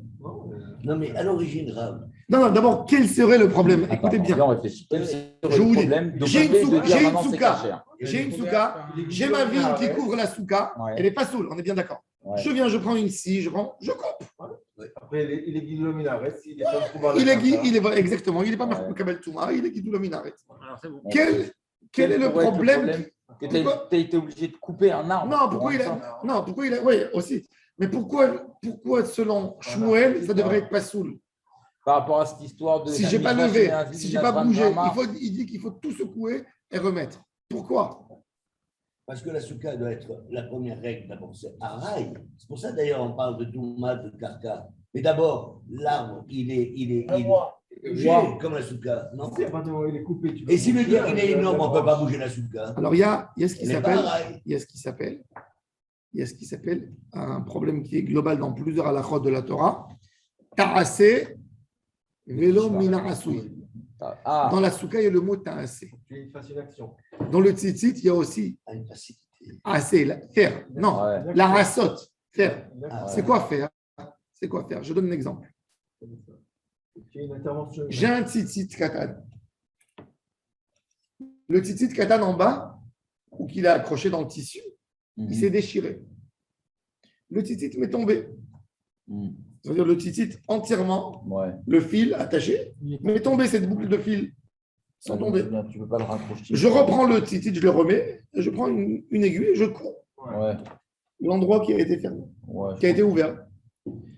[SPEAKER 2] Non, mais à l'origine, Rav,
[SPEAKER 1] Non, d'abord, quel serait le problème?
[SPEAKER 3] Attends,
[SPEAKER 1] Écoutez bien.
[SPEAKER 3] on réfléchit. Quel serait
[SPEAKER 1] Je
[SPEAKER 3] le
[SPEAKER 1] vous dis,
[SPEAKER 3] problème de
[SPEAKER 1] j'ai une
[SPEAKER 3] coupler, de
[SPEAKER 1] souka,
[SPEAKER 3] dire
[SPEAKER 1] j'ai une
[SPEAKER 3] maintenant c'est
[SPEAKER 1] souka.
[SPEAKER 3] cachère?
[SPEAKER 1] J'ai une souka, j'ai ma vigne qui couvre la souka,
[SPEAKER 3] Ouais.
[SPEAKER 1] elle n'est pas saoule, on est bien d'accord.
[SPEAKER 3] Ouais.
[SPEAKER 1] Je viens, je prends une scie, je coupe.
[SPEAKER 5] Après, il est guidé minaret. Il est pas pouvoir
[SPEAKER 1] Il
[SPEAKER 5] le
[SPEAKER 1] est,
[SPEAKER 5] faire.
[SPEAKER 1] exactement, il n'est pas
[SPEAKER 3] Ouais.
[SPEAKER 1] Marco Kabel Touma, il est guidou minaret.
[SPEAKER 4] Alors, c'est bon.
[SPEAKER 1] Quel est le
[SPEAKER 3] pourrait être
[SPEAKER 1] problème?
[SPEAKER 3] que tu as été obligé de couper un arbre?
[SPEAKER 1] Non, pourquoi il a. Oui, aussi. Mais pourquoi selon Shmuel, ça devrait être pas saoul?
[SPEAKER 3] Par rapport à cette histoire de.
[SPEAKER 1] Si j'ai pas levé, si j'ai pas bougé, il dit qu'il faut tout secouer et remettre. Pourquoi?
[SPEAKER 2] parce que la souka doit être la première règle, d'abord, c'est Araï. C'est pour ça, d'ailleurs, on parle de Touma, de Karka. Mais d'abord, l'arbre, il est bougé comme la souka, non?
[SPEAKER 5] Si, à partir du moment où il est coupé, tu peux
[SPEAKER 2] Et si le
[SPEAKER 5] bouger,
[SPEAKER 2] dire il est énorme, on ne peut pas bouger la souka.
[SPEAKER 1] Alors, il y a ce qui
[SPEAKER 2] Elle est
[SPEAKER 1] s'appelle.
[SPEAKER 2] pas Araï.
[SPEAKER 1] Il y a ce qui s'appelle un problème qui est global dans plusieurs halakhot de la Torah. Ta'aseh velo mina asui.
[SPEAKER 3] Ah,
[SPEAKER 1] Dans la souka, il y a le mot ta'aseh.
[SPEAKER 5] Tu fasses une action.
[SPEAKER 1] Dans le tzitzit, il y a aussi
[SPEAKER 2] À une facilité.
[SPEAKER 1] assez, faire. Non,
[SPEAKER 3] ouais.
[SPEAKER 1] la rasot, faire.
[SPEAKER 2] Ah,
[SPEAKER 1] C'est quoi faire? C'est quoi faire? Je donne un exemple.
[SPEAKER 5] Tu as une intervention.
[SPEAKER 1] J'ai un tzitzit katan. Le tzitzit katan en bas, ou qu'il a accroché dans le tissu, il s'est déchiré. Le tzitzit m'est tombé. C'est-à-dire le tzitzit entièrement,
[SPEAKER 3] Ouais.
[SPEAKER 1] le fil attaché, m'est tombé, cette boucle de fil sont tombées.
[SPEAKER 3] Tu ne peux pas le raccrocher.
[SPEAKER 1] Je reprends le tzitzit, je le remets, et je prends une aiguille, je couds
[SPEAKER 3] Ouais.
[SPEAKER 1] l'endroit qui a été fermé,
[SPEAKER 3] Ouais.
[SPEAKER 1] qui a été ouvert.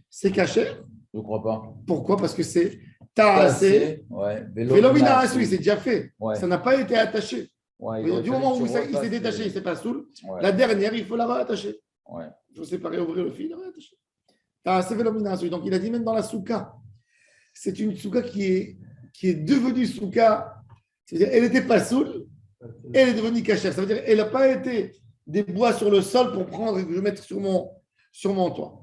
[SPEAKER 1] C'est caché.
[SPEAKER 3] Je ne crois pas.
[SPEAKER 1] Pourquoi? Parce que c'est tassé.
[SPEAKER 3] Ouais.
[SPEAKER 1] Vélomina asui, c'est déjà fait.
[SPEAKER 3] Ouais.
[SPEAKER 1] Ça n'a pas été attaché.
[SPEAKER 3] Ouais,
[SPEAKER 1] Du moment où il s'est détaché, il s'est pas saoul.
[SPEAKER 3] Ouais.
[SPEAKER 1] La dernière, il faut la réattacher.
[SPEAKER 3] Ouais.
[SPEAKER 1] Il faut séparer, ouvrir le fil, la réattacher. Tassé vélomina asui. Donc il a dit même dans la souka, c'est une souka qui est devenue souka. C'est-à-dire, elle n'était pas saoule, elle est devenue cachère. Ça veut dire, elle n'a pas été des bois sur le sol pour prendre et que je mette sur mon toit.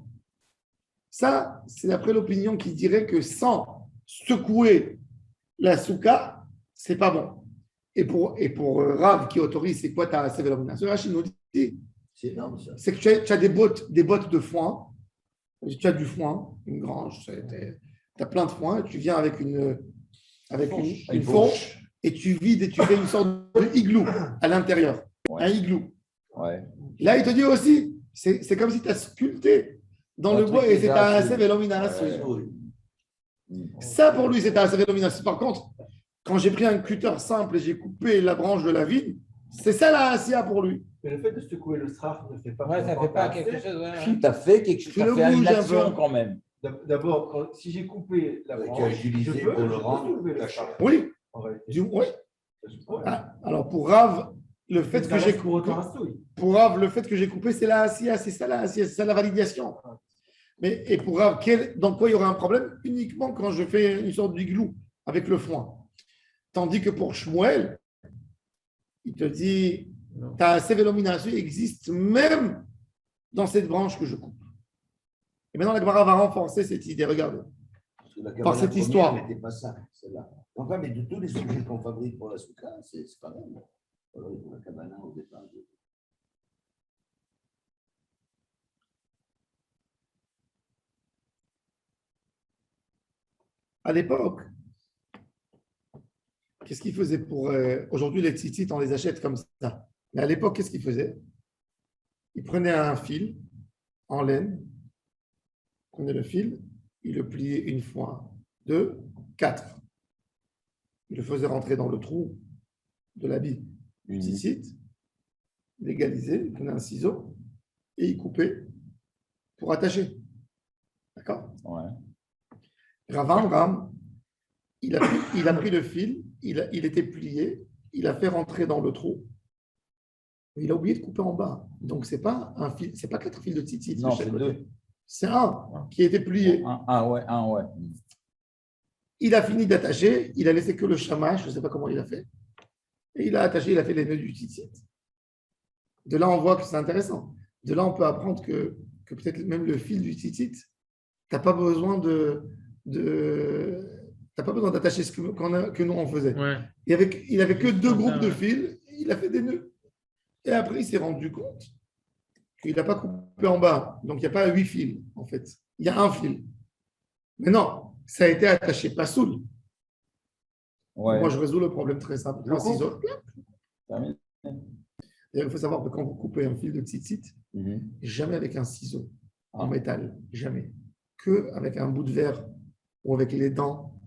[SPEAKER 1] Ça, c'est d'après l'opinion qui dirait que sans secouer la souka, c'est pas bon. Et pour Rav qui autorise, c'est quoi ta sévélomination? Rachid nous dit,
[SPEAKER 2] c'est énorme, ça.
[SPEAKER 1] c'est que tu as des bottes de foin, tu as du foin, une grange, tu as plein de foin, tu viens avec une fourche, et tu vides et tu fais une sorte de igloo à l'intérieur.
[SPEAKER 3] Ouais.
[SPEAKER 1] Un igloo.
[SPEAKER 3] Ouais.
[SPEAKER 1] Là, il te dit aussi, c'est comme si tu as sculpté dans
[SPEAKER 3] Un
[SPEAKER 1] le
[SPEAKER 3] truc
[SPEAKER 1] bois et
[SPEAKER 3] qui
[SPEAKER 1] c'est
[SPEAKER 3] est
[SPEAKER 1] un
[SPEAKER 3] assez-
[SPEAKER 1] sévélomination.
[SPEAKER 2] Oui.
[SPEAKER 1] Ça, pour lui, c'est un sévélomination. Par contre, quand j'ai pris un cutter simple et j'ai coupé la branche de la vigne, c'est ça la assia pour lui.
[SPEAKER 5] Mais le fait de secouer le straf ne fait pas.
[SPEAKER 4] Ouais, ça
[SPEAKER 5] forcément
[SPEAKER 4] fait pas
[SPEAKER 5] passer.
[SPEAKER 4] quelque chose. Ouais,
[SPEAKER 3] Tu as fait quelque chose.
[SPEAKER 1] Tu
[SPEAKER 3] Tu
[SPEAKER 1] le
[SPEAKER 3] as fait une
[SPEAKER 1] bouges un
[SPEAKER 3] action
[SPEAKER 1] peu.
[SPEAKER 3] quand même.
[SPEAKER 5] D'abord, si j'ai coupé la
[SPEAKER 2] Ouais,
[SPEAKER 5] branche,
[SPEAKER 2] tu as utilisé
[SPEAKER 5] je peux-
[SPEAKER 2] pour le
[SPEAKER 5] je peux
[SPEAKER 2] rendre
[SPEAKER 5] soulever le
[SPEAKER 2] caché.
[SPEAKER 5] straf,
[SPEAKER 1] Oui.
[SPEAKER 5] en réalité.
[SPEAKER 1] Oui.
[SPEAKER 5] Ouais.
[SPEAKER 1] Ah, alors pour Rav, le fait
[SPEAKER 5] Ça
[SPEAKER 1] que j'ai
[SPEAKER 5] reste pour
[SPEAKER 1] coupé,
[SPEAKER 5] autant un souille.
[SPEAKER 1] pour Rav, le fait que j'ai coupé, c'est la assia, c'est ça la assia, c'est ça la validation. Mais et pour Rav, dans quoi il y aura un problème? Uniquement quand je fais une sorte d'igloo avec le foin. Tandis que pour Shmuel, il te dit, ta sévélomination existe même dans cette branche que je coupe. Et maintenant, la Gemara va renforcer cette idée. Regardez.
[SPEAKER 2] Parce que la
[SPEAKER 1] Par
[SPEAKER 2] cabane
[SPEAKER 1] cette
[SPEAKER 2] première
[SPEAKER 1] histoire.
[SPEAKER 2] n'était pas ça, celle-là. Enfin, mais de tous les sujets qu'on fabrique pour la souka, c'est pareil. Pour la cabane au départ.
[SPEAKER 1] À l'époque, qu'est-ce qu'ils faisaient pour. Aujourd'hui, les tzitzit, on les achète comme ça. Mais à l'époque, qu'est-ce qu'ils faisaient? Ils prenaient un fil en laine, ils prenaient le fil, ils le pliaient une fois, 2, 4. Ils le faisaient rentrer dans le trou de l'habit du tzitzit, ils l'égalisaient, ils prenaient un ciseau et ils coupaient pour attacher. D'accord?
[SPEAKER 3] Ouais.
[SPEAKER 1] Rav Amram, il a pris le fil, il était plié, il a fait rentrer dans le trou, mais il a oublié de couper en bas. Donc, ce n'est pas un fil, c'est pas 4 fils de tzitzit.
[SPEAKER 3] Non,
[SPEAKER 1] de chaque
[SPEAKER 3] c'est
[SPEAKER 1] côté.
[SPEAKER 3] 2.
[SPEAKER 1] C'est un qui était plié.
[SPEAKER 3] Un, ouais.
[SPEAKER 1] Il a fini d'attacher, il a laissé que le chamash, je ne sais pas comment il a fait. Et il a attaché, il a fait les nœuds du tzitzit. De là, on voit que c'est intéressant. De là, on peut apprendre que peut-être même le fil du tzitzit, tu n'as pas besoin t'as pas besoin d'attacher ce que nous on faisait.
[SPEAKER 4] ouais.
[SPEAKER 1] Il avait que 2
[SPEAKER 4] Comme
[SPEAKER 1] groupes
[SPEAKER 4] ça,
[SPEAKER 1] de
[SPEAKER 4] ouais.
[SPEAKER 1] fils, il a fait des nœuds. Et après, il s'est rendu compte qu'il n'a pas coupé en bas. Donc, il n'y a pas 8 fils, en fait. Il y a un fil. Mais non, ça a été attaché pas soul.
[SPEAKER 3] Ouais.
[SPEAKER 1] Moi, je résous le problème très simple. Un ciseau.
[SPEAKER 3] Terminé.
[SPEAKER 1] Il faut savoir que quand vous coupez un fil de tzitzit,
[SPEAKER 3] Mhm.
[SPEAKER 1] jamais avec un ciseau en
[SPEAKER 3] Ah.
[SPEAKER 1] métal, jamais. Que avec un bout de verre ou avec les dents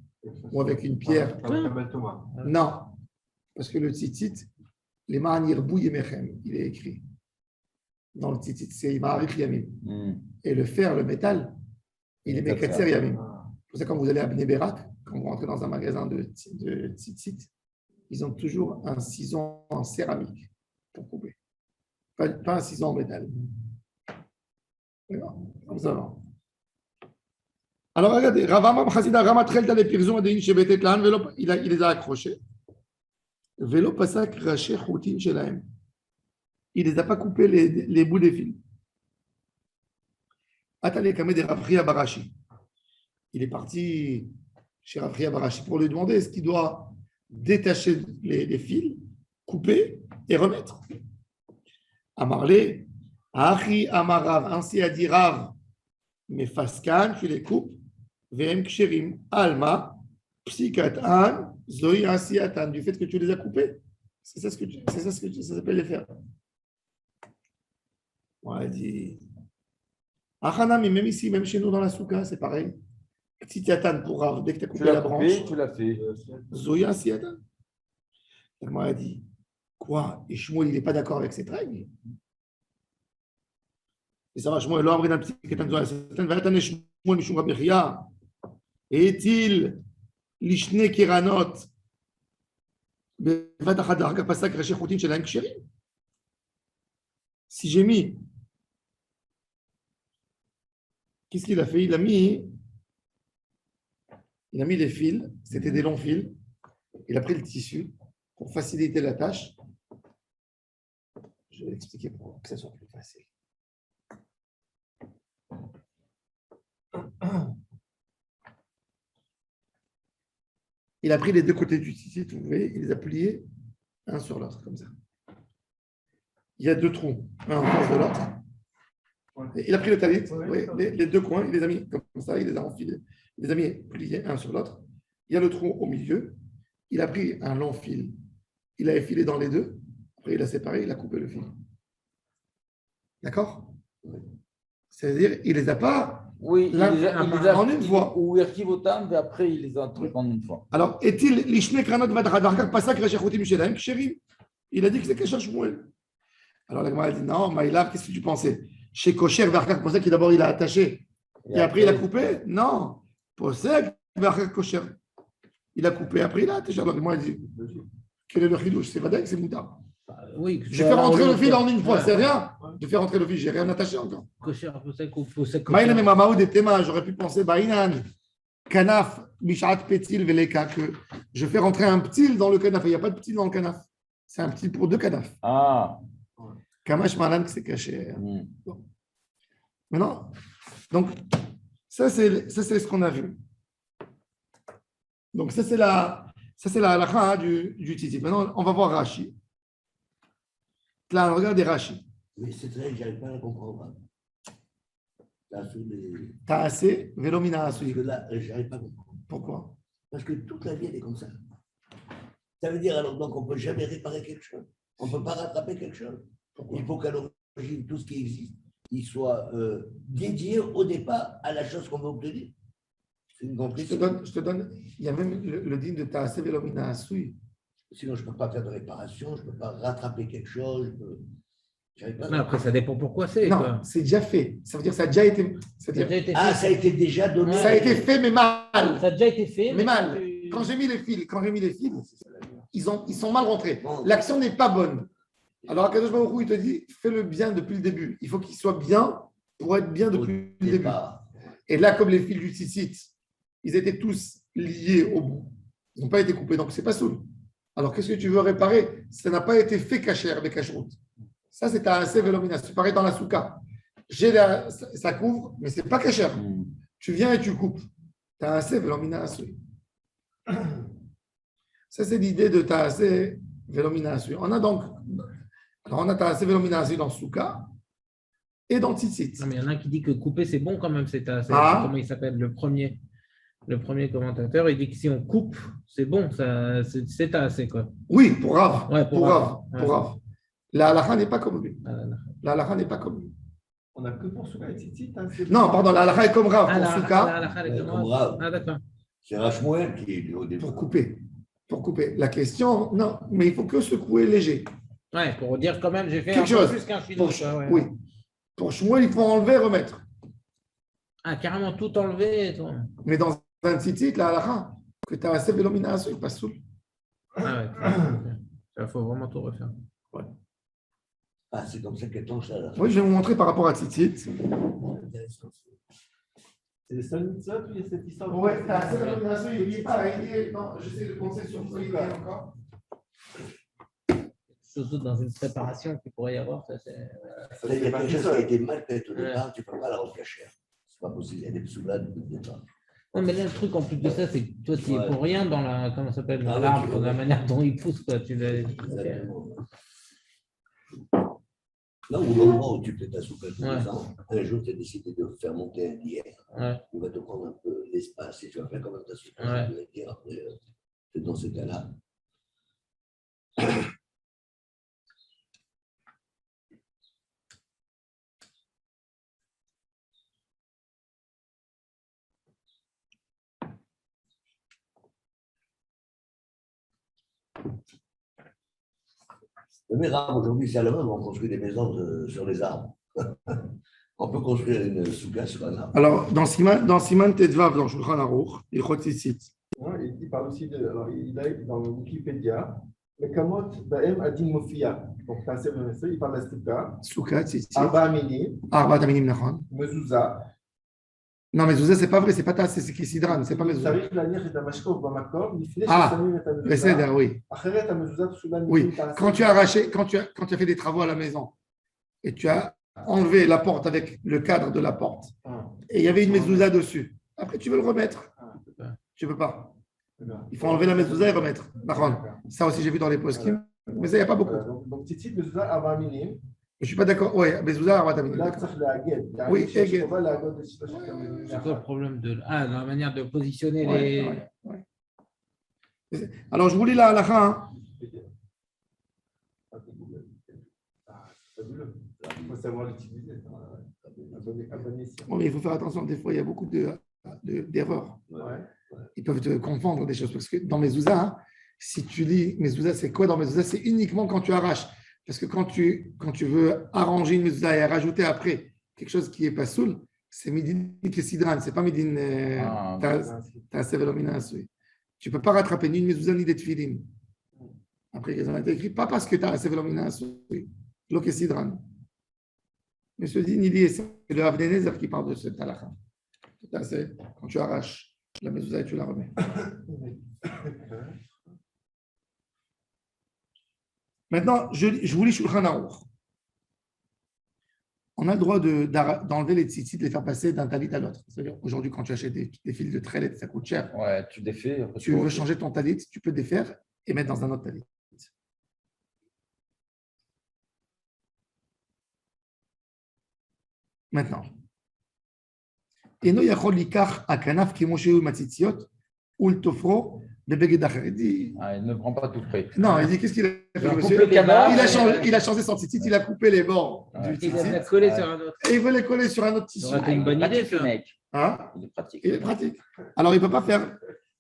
[SPEAKER 1] ou avec une pierre.
[SPEAKER 5] Avec un bel Thomas.
[SPEAKER 1] Non, parce que le tzitzit, les ma'anir bouy mechem, il est écrit dans le tzitzit, c'est ma'arich yamim.
[SPEAKER 3] Mhm.
[SPEAKER 1] Et le fer, le métal, il est mekatser yamim.
[SPEAKER 5] Ah.
[SPEAKER 1] Pour ça, quand vous allez à Bnei Berak, quand vous rentrez dans un magasin de tzitzit, ils ont toujours un ciseau en céramique pour couper. Pas un ciseau en métal. D'accord. Comme ça, non. Alors, regardez, Ravamam Chasida Ramatrel Tale Pirzum Adein Shebetet Lan, il les a accrochés. Velo Pasak Raché Choutin Shelaem. Il ne les a pas coupés les bouts des fils. Atale Kamed Rafria Barashi. Il est parti chez Rafria Barashi pour lui demander est-ce qu'il doit détacher les fils, couper et remettre. Amarle, Achi Amarav, ainsi a dit Rav, mais Faskan, tu les coupes, Vem Ksherim, Alma, Psikatan, Zoï Asiatan, du fait que tu les as coupés. C'est ça ce que ça s'appelle les faire. On a dit Achana, mais même ici, même chez nous dans la souka, c'est pareil. Psikatan pour Rav, dès que tu as coupé la branche.
[SPEAKER 3] Tu l'as fait.
[SPEAKER 1] Zoï Asiatan. Et moi, elle dit quoi? Et Shmuel, il n'est pas d'accord avec cette règle. Et ça va, Shmuel, l'homme d'un petit Ketan Zoï Asiatan, va être Shmuel Mishum Rabbi Chia. Est-il l'ishne kiranot bevat achad harga pasak raché choutin shel haim ksherim? Si j'ai mis, qu'est-ce qu'il a fait? Il a mis les fils, c'était des longs fils. Il a pris le tissu pour faciliter la tâche. Je vais l'expliquer pour que ça soit plus facile. Il a pris les deux côtés du tissu, vous voyez, il les a pliés un sur l'autre, comme ça. Il y a deux trous, un en face de l'autre. Et il a pris le talit, les deux coins, il les a mis comme ça, il les a enfilés, il les a mis pliés un sur l'autre. Il y a le trou au milieu. Il a pris un long fil, il a effilé dans les deux. Après, il a séparé, il a coupé le fil. D'accord? C'est-à-dire, il ne les a pas.
[SPEAKER 3] Oui, il les a
[SPEAKER 1] en une fois.
[SPEAKER 3] Ou Erkivotam, et après, il les a trucs en une fois.
[SPEAKER 1] Alors, est-il l'ishne kranot vadradar pasak rachachoutim shelaim ksherim? Il a dit que c'est Kesher Shmuel. Alors, la Gemara dit non, Maïlav, qu'est-ce que tu pensais? Chez Kosher, Verkak Posek, qui d'abord il a attaché. Et après, il a coupé? Non. Posek, Verkak Kosher. Il a coupé, après, il a attaché. Alors, moi, il dit quel est le chidouche? C'est Vadek, c'est Moutar.
[SPEAKER 4] Oui,
[SPEAKER 1] Je fais rentrer le fil en une fois, c'est rien. Je fais rentrer le fil, j'ai rien attaché encore. Maïla Memaou des Théma, j'aurais pu penser, Baïnan, Kanaf, Mishat Petil, Veleka, que je fais rentrer un ptil dans le canaf. Il n'y a pas de ptil dans le canaf. C'est un ptil pour deux canafs.
[SPEAKER 3] Ah.
[SPEAKER 1] Kamash Malan, c'est caché. Bon. Maintenant, donc, ça c'est ce qu'on a vu. Donc, ça c'est la halakha du tzitzit. Maintenant, on va voir Rashi. Là, on regarde Rashi.
[SPEAKER 2] Mais c'est vrai que je n'arrive pas à la comprendre.
[SPEAKER 1] Ta'aseh velomina asui.
[SPEAKER 2] Parce que là, je n'arrive pas à comprendre.
[SPEAKER 1] Pourquoi?
[SPEAKER 2] Parce que toute la vie, elle est comme ça. Ça veut dire alors donc on ne peut jamais réparer quelque chose. On ne peut pas rattraper quelque chose.
[SPEAKER 1] Pourquoi?
[SPEAKER 2] Il faut qu'à l'origine, tout ce qui existe, il soit dédié au départ à la chose qu'on veut obtenir. C'est une grande question.
[SPEAKER 1] Je te donne, il y a même le digne de Ta'aseh velomina asui.
[SPEAKER 2] Sinon, je ne peux pas faire de réparation, je ne peux pas rattraper quelque chose.
[SPEAKER 4] Mais après, ça dépend pourquoi c'est.
[SPEAKER 1] Non,
[SPEAKER 4] Quoi.
[SPEAKER 1] c'est déjà fait. Ça veut dire que ça a déjà été. C'est-à-dire,
[SPEAKER 2] Ça a été déjà donné.
[SPEAKER 1] ça a été fait, mais mal.
[SPEAKER 4] Ça a déjà été fait.
[SPEAKER 1] Mais mal. Quand j'ai mis les fils, ils sont mal rentrés. L'action n'est pas bonne. Alors, Akadosh Baruch Hu, il te dit, fais le bien depuis le début. Il faut qu'il soit bien pour être bien depuis le début. Et là, comme les fils du tzitzit, ils étaient tous liés au bout. Ils n'ont pas été coupés, donc c'est pas soul. Alors, qu'est-ce que tu veux réparer? Ça n'a pas été fait cacher avec cacheroute. Ça, c'est un assez velomina. C'est pareil dans la souka. Ça couvre, mais ce n'est pas cacher. Tu viens et tu coupes. Tu as assez velomina. Ça, c'est l'idée de ta assez velomina. On a donc, on a ta assez velomina dans souka. et dans tzitzit.
[SPEAKER 4] Non, mais il y en a un qui dit que couper, c'est bon quand même. Comment il s'appelle le premier commentateur, il dit que si on coupe, c'est bon, c'est assez, quoi.
[SPEAKER 1] Oui, pour Rav.
[SPEAKER 4] Ouais,
[SPEAKER 1] pour Rav.
[SPEAKER 4] Ouais.
[SPEAKER 1] Pour Rav. La halakha n'est pas comme lui.
[SPEAKER 4] Ah, là, là.
[SPEAKER 1] La halakha n'est pas comme lui.
[SPEAKER 5] On n'a que pour Souka et Tzitzit. Hein,
[SPEAKER 1] Non, pardon, la halakha est comme Rav
[SPEAKER 4] Ah,
[SPEAKER 1] pour Souka,
[SPEAKER 2] Comme Rav.
[SPEAKER 4] Ah, d'accord.
[SPEAKER 2] C'est Rachmoel qui est au début.
[SPEAKER 1] pour couper. Pour couper. La question, non, mais il faut que secouer léger.
[SPEAKER 4] Ouais, pour dire quand même, j'ai fait
[SPEAKER 1] Quelque
[SPEAKER 4] un peu
[SPEAKER 1] chose.
[SPEAKER 4] plus qu'un chinois.
[SPEAKER 1] Pour,
[SPEAKER 4] quoi, ouais.
[SPEAKER 1] Oui. Pour Shmuel, il faut enlever et remettre.
[SPEAKER 4] Ah, carrément tout enlever et tout.
[SPEAKER 1] Mais dans un tzitzit, la halakha, que tu as assez vélomina, il passe sous.
[SPEAKER 4] Ah ouais, il faut vraiment tout refaire.
[SPEAKER 2] Ah, c'est comme ça qu'elle planche là.
[SPEAKER 1] Oui, je vais vous montrer par rapport à tzitzit.
[SPEAKER 5] C'est les seuls mitzvot où il y a cette histoire.
[SPEAKER 1] Ouais, tu as assez vélomina, il est pareil. Non, j'essaie de penser sur quoi il est encore.
[SPEAKER 4] Surtout dans une préparation qu'il pourrait y avoir. Ça,
[SPEAKER 2] Il y a quelque chose qui a été mal fait au départ, tu ne peux pas la rendre cachère. C'est pas possible, il y a des soulades au départ.
[SPEAKER 4] Non, mais là, le truc en plus de ça, c'est que toi, tu es
[SPEAKER 2] Ouais.
[SPEAKER 4] pour rien dans la, comment ça s'appelle, dans
[SPEAKER 2] Ah ouais,
[SPEAKER 4] l'arbre,
[SPEAKER 2] tu
[SPEAKER 4] dans
[SPEAKER 2] vois.
[SPEAKER 4] la manière dont il pousse. Quoi.
[SPEAKER 2] Exactement. Là où l'endroit où tu fais ta soupe tous
[SPEAKER 4] Ouais.
[SPEAKER 2] les ans, un jour tu as décidé de faire monter un lierre.
[SPEAKER 4] Ouais.
[SPEAKER 2] Il va te prendre un peu d'espace et tu vas faire quand même ta soupe.
[SPEAKER 4] Ouais.
[SPEAKER 2] Tu vas dire après, c'est dans ce cas-là. Mais Rav, aujourd'hui, c'est à la mode, on construit des maisons sur les arbres. On peut construire une souka sur un arbre.
[SPEAKER 1] Alors, dans Siman Tedvav, dans Shulchan Aruch, il Tzitzit.
[SPEAKER 5] Ouais, il parle aussi de. Alors, il a dans le Wikipédia, le Kamot Baem Adin Mofia. Donc, c'est assez bien ça. Il parle de la Stuka.
[SPEAKER 1] Souka, Tzitzit.
[SPEAKER 5] Arba Amini,
[SPEAKER 1] Arba Taminim Nachon.
[SPEAKER 5] Mezouza.
[SPEAKER 1] Non, mais Zouza, c'est pas vrai, c'est pas ta, c'est Kissidran, c'est pas Mezouza.
[SPEAKER 5] Tariq Lanir et Amashkov Bamakov, Nifnesh
[SPEAKER 1] Ah,
[SPEAKER 5] Samir et Amezouza.
[SPEAKER 1] Besséder, oui.
[SPEAKER 5] Acheret Amezouza, Tsulan.
[SPEAKER 1] Oui, quand tu as arraché, quand tu as fait des travaux à la maison et tu as enlevé la porte avec le cadre de la porte et il y avait une mezouza dessus, après tu veux le remettre. Tu ne peux pas. Il faut enlever la mezouza et remettre. D'accord. Ça aussi, j'ai vu dans les poskim, mais ça, il n'y a pas beaucoup.
[SPEAKER 5] Donc, Tzitzit, Mezouza, Arba Amini.
[SPEAKER 1] Je ne suis pas d'accord. Oui, mezouza, arba taminim.
[SPEAKER 5] Là, tu la guette.
[SPEAKER 1] Oui, Eged.
[SPEAKER 4] C'est quoi le problème de. Ah, dans la manière de positionner
[SPEAKER 1] Ouais,
[SPEAKER 4] les.
[SPEAKER 1] ouais. Alors, je vous lis la halakha. Hein.
[SPEAKER 5] Il faut savoir l'utiliser.
[SPEAKER 1] Bon, mais il faut faire attention, des fois, il y a beaucoup d'erreurs.
[SPEAKER 5] Ouais.
[SPEAKER 1] Ils peuvent te confondre des choses. Parce que dans mezouza, hein, si tu lis mezouza, c'est quoi dans mezouza? C'est uniquement quand tu arraches. Parce que quand tu veux arranger une mezouza et rajouter après quelque chose qui n'est pas soul, c'est midin kesidran, c'est pas midin ta'asevelomina asui. Tu ne peux pas rattraper ni une mezouza ni des tefilin. Après, ils ont été écrits, pas parce que ta'asevelomina asui, lo kesidran. Monsieur Dinili, c'est le Avnenezer qui parle de cette halakha. C'est quand tu arraches la mezouza et tu la remets. Maintenant, je vous lis Shulchan Aruch. On a le droit d'enlever les tzitzit, de les faire passer d'un talit à l'autre. C'est-à-dire, aujourd'hui, quand tu achètes des fils de trellet, ça coûte cher.
[SPEAKER 3] Ouais, tu défais. après,
[SPEAKER 1] Tu veux changer ton talit, tu peux défaire et mettre dans un autre talit. Maintenant. Eno yachol likach akanaf kimosheu matzitziot ul tofro bebeged acher. Il dit.
[SPEAKER 3] Ah, il ne prend pas tout près.
[SPEAKER 1] Non, il dit qu'est-ce qu'il a fait,
[SPEAKER 3] Il a
[SPEAKER 1] monsieur?
[SPEAKER 3] coupé le canard.
[SPEAKER 1] Il a changé son tzitzit, il a coupé les bords
[SPEAKER 3] Ouais.
[SPEAKER 1] du
[SPEAKER 4] Il les a
[SPEAKER 1] tzitzit
[SPEAKER 4] collés sur un autre.
[SPEAKER 1] et il veut les coller sur un autre tissu.
[SPEAKER 4] Ça aurait été une bonne idée,
[SPEAKER 3] Pratique,
[SPEAKER 4] ça.
[SPEAKER 3] le mec.
[SPEAKER 1] Hein?
[SPEAKER 3] Il est pratique.
[SPEAKER 1] Il est pratique. Alors, il ne peut pas faire.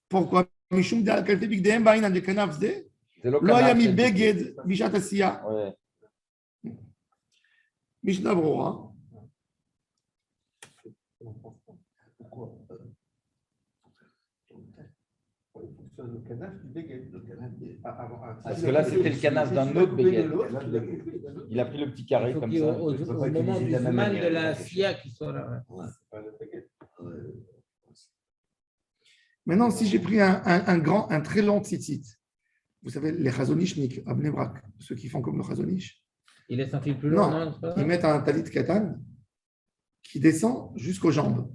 [SPEAKER 1] Pourquoi? Mishum de al-kalfi bigdehem ba'in de kanaf zde.
[SPEAKER 3] C'est
[SPEAKER 1] Lo haya mi beged bishat asiya.
[SPEAKER 3] Ouais.
[SPEAKER 1] Mishnah Brura.
[SPEAKER 5] Pourquoi le canaf du béguet.
[SPEAKER 3] Parce que là, c'était le canaf d'un autre béguet. Il a pris le petit carré
[SPEAKER 4] Il faut
[SPEAKER 3] comme
[SPEAKER 4] qu'il
[SPEAKER 3] ça.
[SPEAKER 4] au
[SPEAKER 2] Tu peux pas
[SPEAKER 4] moment
[SPEAKER 2] utiliser
[SPEAKER 4] du
[SPEAKER 2] de la même
[SPEAKER 4] mal
[SPEAKER 2] manière,
[SPEAKER 4] de la
[SPEAKER 2] la
[SPEAKER 4] SIA qui soit là. Ouais.
[SPEAKER 1] Maintenant, si j'ai pris un très long tzitzit, vous savez, les chazonishnik à Bnei Brak, ceux qui font comme le chazonish,
[SPEAKER 4] Il est sorti plus long, non, c'est pas ça
[SPEAKER 1] ils mettent un talit katan qui descend jusqu'aux jambes.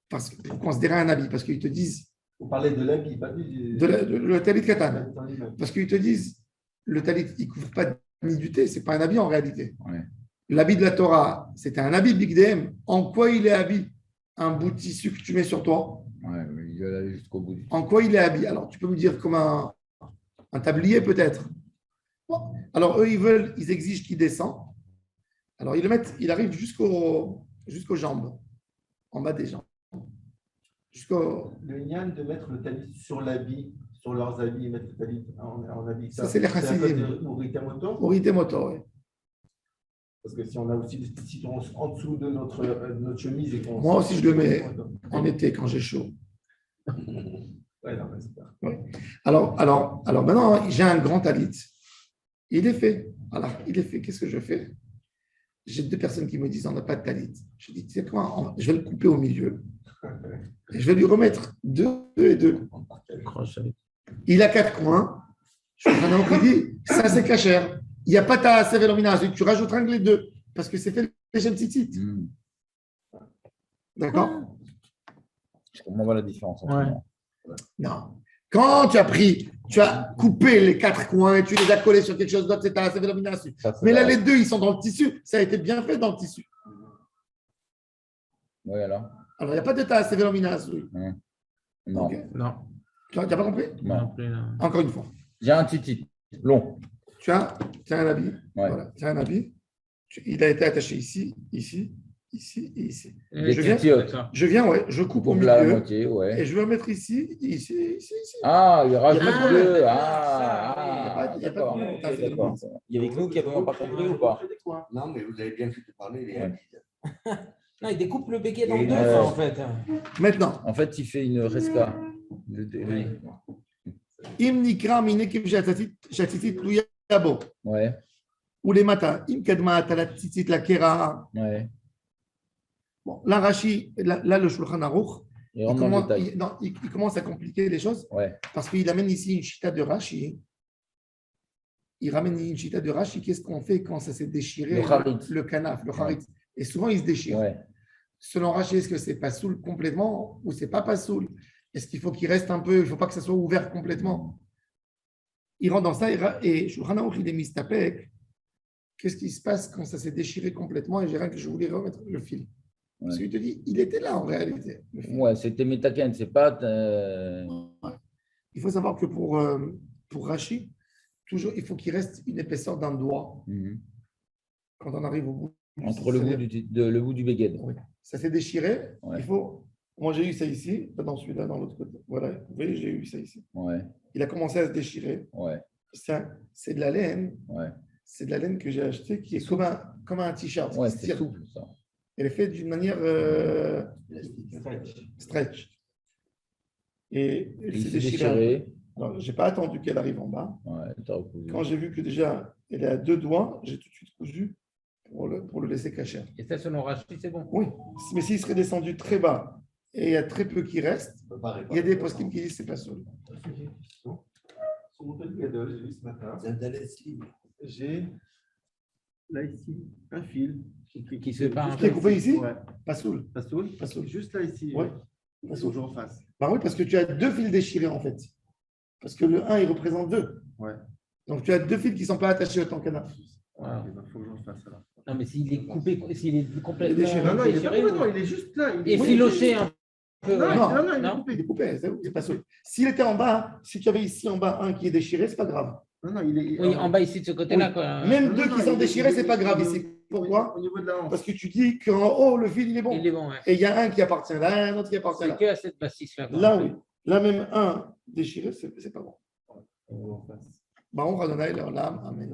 [SPEAKER 1] Parce que, pour considérer un habit, parce qu'ils te disent.
[SPEAKER 5] Vous parlez de l'habit, pas du.
[SPEAKER 1] Le talit katan. Parce qu'ils te disent, le talit, il ne couvre pas de nudité, ce n'est pas un habit en réalité.
[SPEAKER 3] Ouais.
[SPEAKER 1] L'habit de la Torah, c'était un habit bigdem. En quoi il est habit? Un bout de tissu que tu mets sur toi.
[SPEAKER 3] Ouais, il va aller jusqu'au bout.
[SPEAKER 1] En quoi il est habit? Alors, tu peux me dire comme un tablier peut-être. Bon. Alors, eux, ils exigent qu'il descend. Alors, ils le mettent, il arrive jusqu'aux jambes, en bas des jambes.
[SPEAKER 5] Le Nyan de mettre le talit sur l'habit, sur leurs habits, et mettre le talit en habit.
[SPEAKER 1] Ça, c'est les chassidim. Orité moto, oui.
[SPEAKER 5] Parce que si on a aussi des petits citrons en dessous de notre chemise et qu'on.
[SPEAKER 1] Moi aussi, je le mets en été quand j'ai chaud.
[SPEAKER 5] Ouais, non, mais c'est pas.
[SPEAKER 1] Oui. Alors maintenant, j'ai un grand talit. Il est fait. Alors, il est fait. Qu'est-ce que je fais? J'ai 2 personnes qui me disent on n'a pas de talit. Je dis, tu sais quoi, je vais le couper au milieu. Et je vais lui remettre 2 et 2. Il a 4 coins. Je suis en train de dire, ça c'est cachère. Il n'y a pas ta sévélomina. Tu rajoutes les 2 parce que c'est fait les j'aime petit. D'accord?
[SPEAKER 3] Je comprends pas la différence.
[SPEAKER 1] Non. Quand tu as coupé les 4 coins et tu les as collés sur quelque chose d'autre, c'est ta sévélomina. Mais là, les 2, ils sont dans le tissu. Ça a été bien fait dans le tissu.
[SPEAKER 3] Oui, alors?
[SPEAKER 1] Alors, il n'y a pas de ta sévélomina.
[SPEAKER 3] Non.
[SPEAKER 1] Okay.
[SPEAKER 4] Non.
[SPEAKER 1] Tu n'as pas compris?
[SPEAKER 3] Non.
[SPEAKER 1] Encore une fois.
[SPEAKER 3] J'ai un titit long.
[SPEAKER 1] Tu as un habit.
[SPEAKER 3] Ouais.
[SPEAKER 1] Voilà. Tu as un habit. Il a été attaché ici, ici, ici et ici. Je viens, ouais, je coupe au milieu.
[SPEAKER 3] La moitié, ouais.
[SPEAKER 1] Et je veux mettre ici, ici, ici.
[SPEAKER 3] Ah, il rajoute 2.
[SPEAKER 1] Il y a pas de
[SPEAKER 3] D'accord. Il y avait que nous qui n'avons pas compris ou pas?
[SPEAKER 2] Non, mais vous avez bien fait de parler, les amis.
[SPEAKER 4] Non, il découpe le béquet dans
[SPEAKER 2] Et
[SPEAKER 4] 2, en fait.
[SPEAKER 1] Maintenant.
[SPEAKER 3] En fait, il fait une resca.
[SPEAKER 1] Imnikra minekim jatitit luyabo.
[SPEAKER 3] Ouais.
[SPEAKER 1] Ou les matins. Imkadma talatitit la kera.
[SPEAKER 3] Ouais.
[SPEAKER 1] Bon, là, Rashi, là, le Shulchan Aruch,
[SPEAKER 3] Il rentre dans le détail.
[SPEAKER 1] il commence à compliquer les choses.
[SPEAKER 3] Ouais.
[SPEAKER 1] Parce qu'il amène ici une chita de Rashi. Il ramène une chita de Rashi. Qu'est-ce qu'on fait quand ça s'est déchiré? Le canaf, le charit. Et souvent, il se déchire.
[SPEAKER 3] Ouais.
[SPEAKER 1] Selon Rashi, est-ce que c'est pas soul complètement ou c'est pas soul? Est-ce qu'il faut qu'il reste un peu? Il ne faut pas que ça soit ouvert complètement. Il rentre dans ça et Shulchan Aruch, il est mistapek. Qu'est-ce qui se passe quand ça s'est déchiré complètement? Et j'ai rien que je voulais remettre le fil. Parce qu'il te dit, il était là en réalité.
[SPEAKER 3] Ouais, c'était Metaken, c'est pas.
[SPEAKER 1] Il faut savoir que pour Rashi, toujours, il faut qu'il reste une épaisseur d'un doigt quand on arrive au bout.
[SPEAKER 3] Entre le bout du béguet.
[SPEAKER 1] Oui. Ça s'est déchiré.
[SPEAKER 3] Ouais.
[SPEAKER 1] Il faut. Moi, j'ai eu ça ici, pas dans celui-là, dans l'autre côté. Voilà, vous voyez, j'ai eu ça ici.
[SPEAKER 3] Ouais.
[SPEAKER 1] Il a commencé à se déchirer.
[SPEAKER 3] Ouais.
[SPEAKER 1] C'est de la laine.
[SPEAKER 3] Ouais.
[SPEAKER 1] C'est de la laine que j'ai achetée qui est comme un t-shirt.
[SPEAKER 3] Ouais, c'est souple, ça.
[SPEAKER 1] Elle est faite d'une manière stretch. Et elle s'est déchirée. Je n'ai pas attendu qu'elle arrive en bas.
[SPEAKER 3] Ouais,
[SPEAKER 1] quand j'ai vu que déjà elle est à 2 doigts, j'ai tout de suite cousu pour le laisser cacher.
[SPEAKER 4] Et ça, selon Rashi, c'est bon.
[SPEAKER 1] Oui, mais s'il serait descendu très bas et il y a très peu qui restent, il y a des poskim qui disent que ce n'est pas seul.
[SPEAKER 5] Sur mon talit gadol, j'ai vu ce matin. J'ai là ici un fil
[SPEAKER 4] qui se part.
[SPEAKER 1] Qui est coupé ici?
[SPEAKER 5] Ouais.
[SPEAKER 1] Pas soul.
[SPEAKER 5] Pas soul. Juste là ici.
[SPEAKER 1] Oui.
[SPEAKER 5] Il faut que je refasse.
[SPEAKER 1] Bah oui, parce que tu as 2 fils déchirés en fait. Parce que le 1, il représente 2.
[SPEAKER 5] Ouais.
[SPEAKER 1] Donc tu as 2 fils qui ne sont pas attachés à ton canard.
[SPEAKER 5] Il faut que je refasse alors.
[SPEAKER 4] Non, mais s'il est coupé, s'il est complètement
[SPEAKER 1] déchiré.
[SPEAKER 5] Non, il est pas complètement, il est juste là.
[SPEAKER 4] Il est filoché un peu.
[SPEAKER 1] Non, il est coupé. C'est pas soul. S'il était en bas, si tu avais ici en bas un qui est déchiré, c'est pas grave.
[SPEAKER 5] Non, il est.
[SPEAKER 4] Oui, en bas ici de ce côté-là.
[SPEAKER 1] Oui.
[SPEAKER 4] Quoi.
[SPEAKER 1] Même 2 qui sont déchirés, c'est pas grave ici. Pourquoi?
[SPEAKER 5] Au niveau de la hanche.
[SPEAKER 1] Parce que tu dis qu'en haut, le fil, il est bon.
[SPEAKER 4] Il est bon, ouais.
[SPEAKER 1] Et il y a un qui appartient là, un autre qui appartient là.
[SPEAKER 4] C'est que à cette bassiste-là.
[SPEAKER 1] Là, oui. Là, même un déchiré, c'est pas bon. Baruch Adonai Leolam. Amen.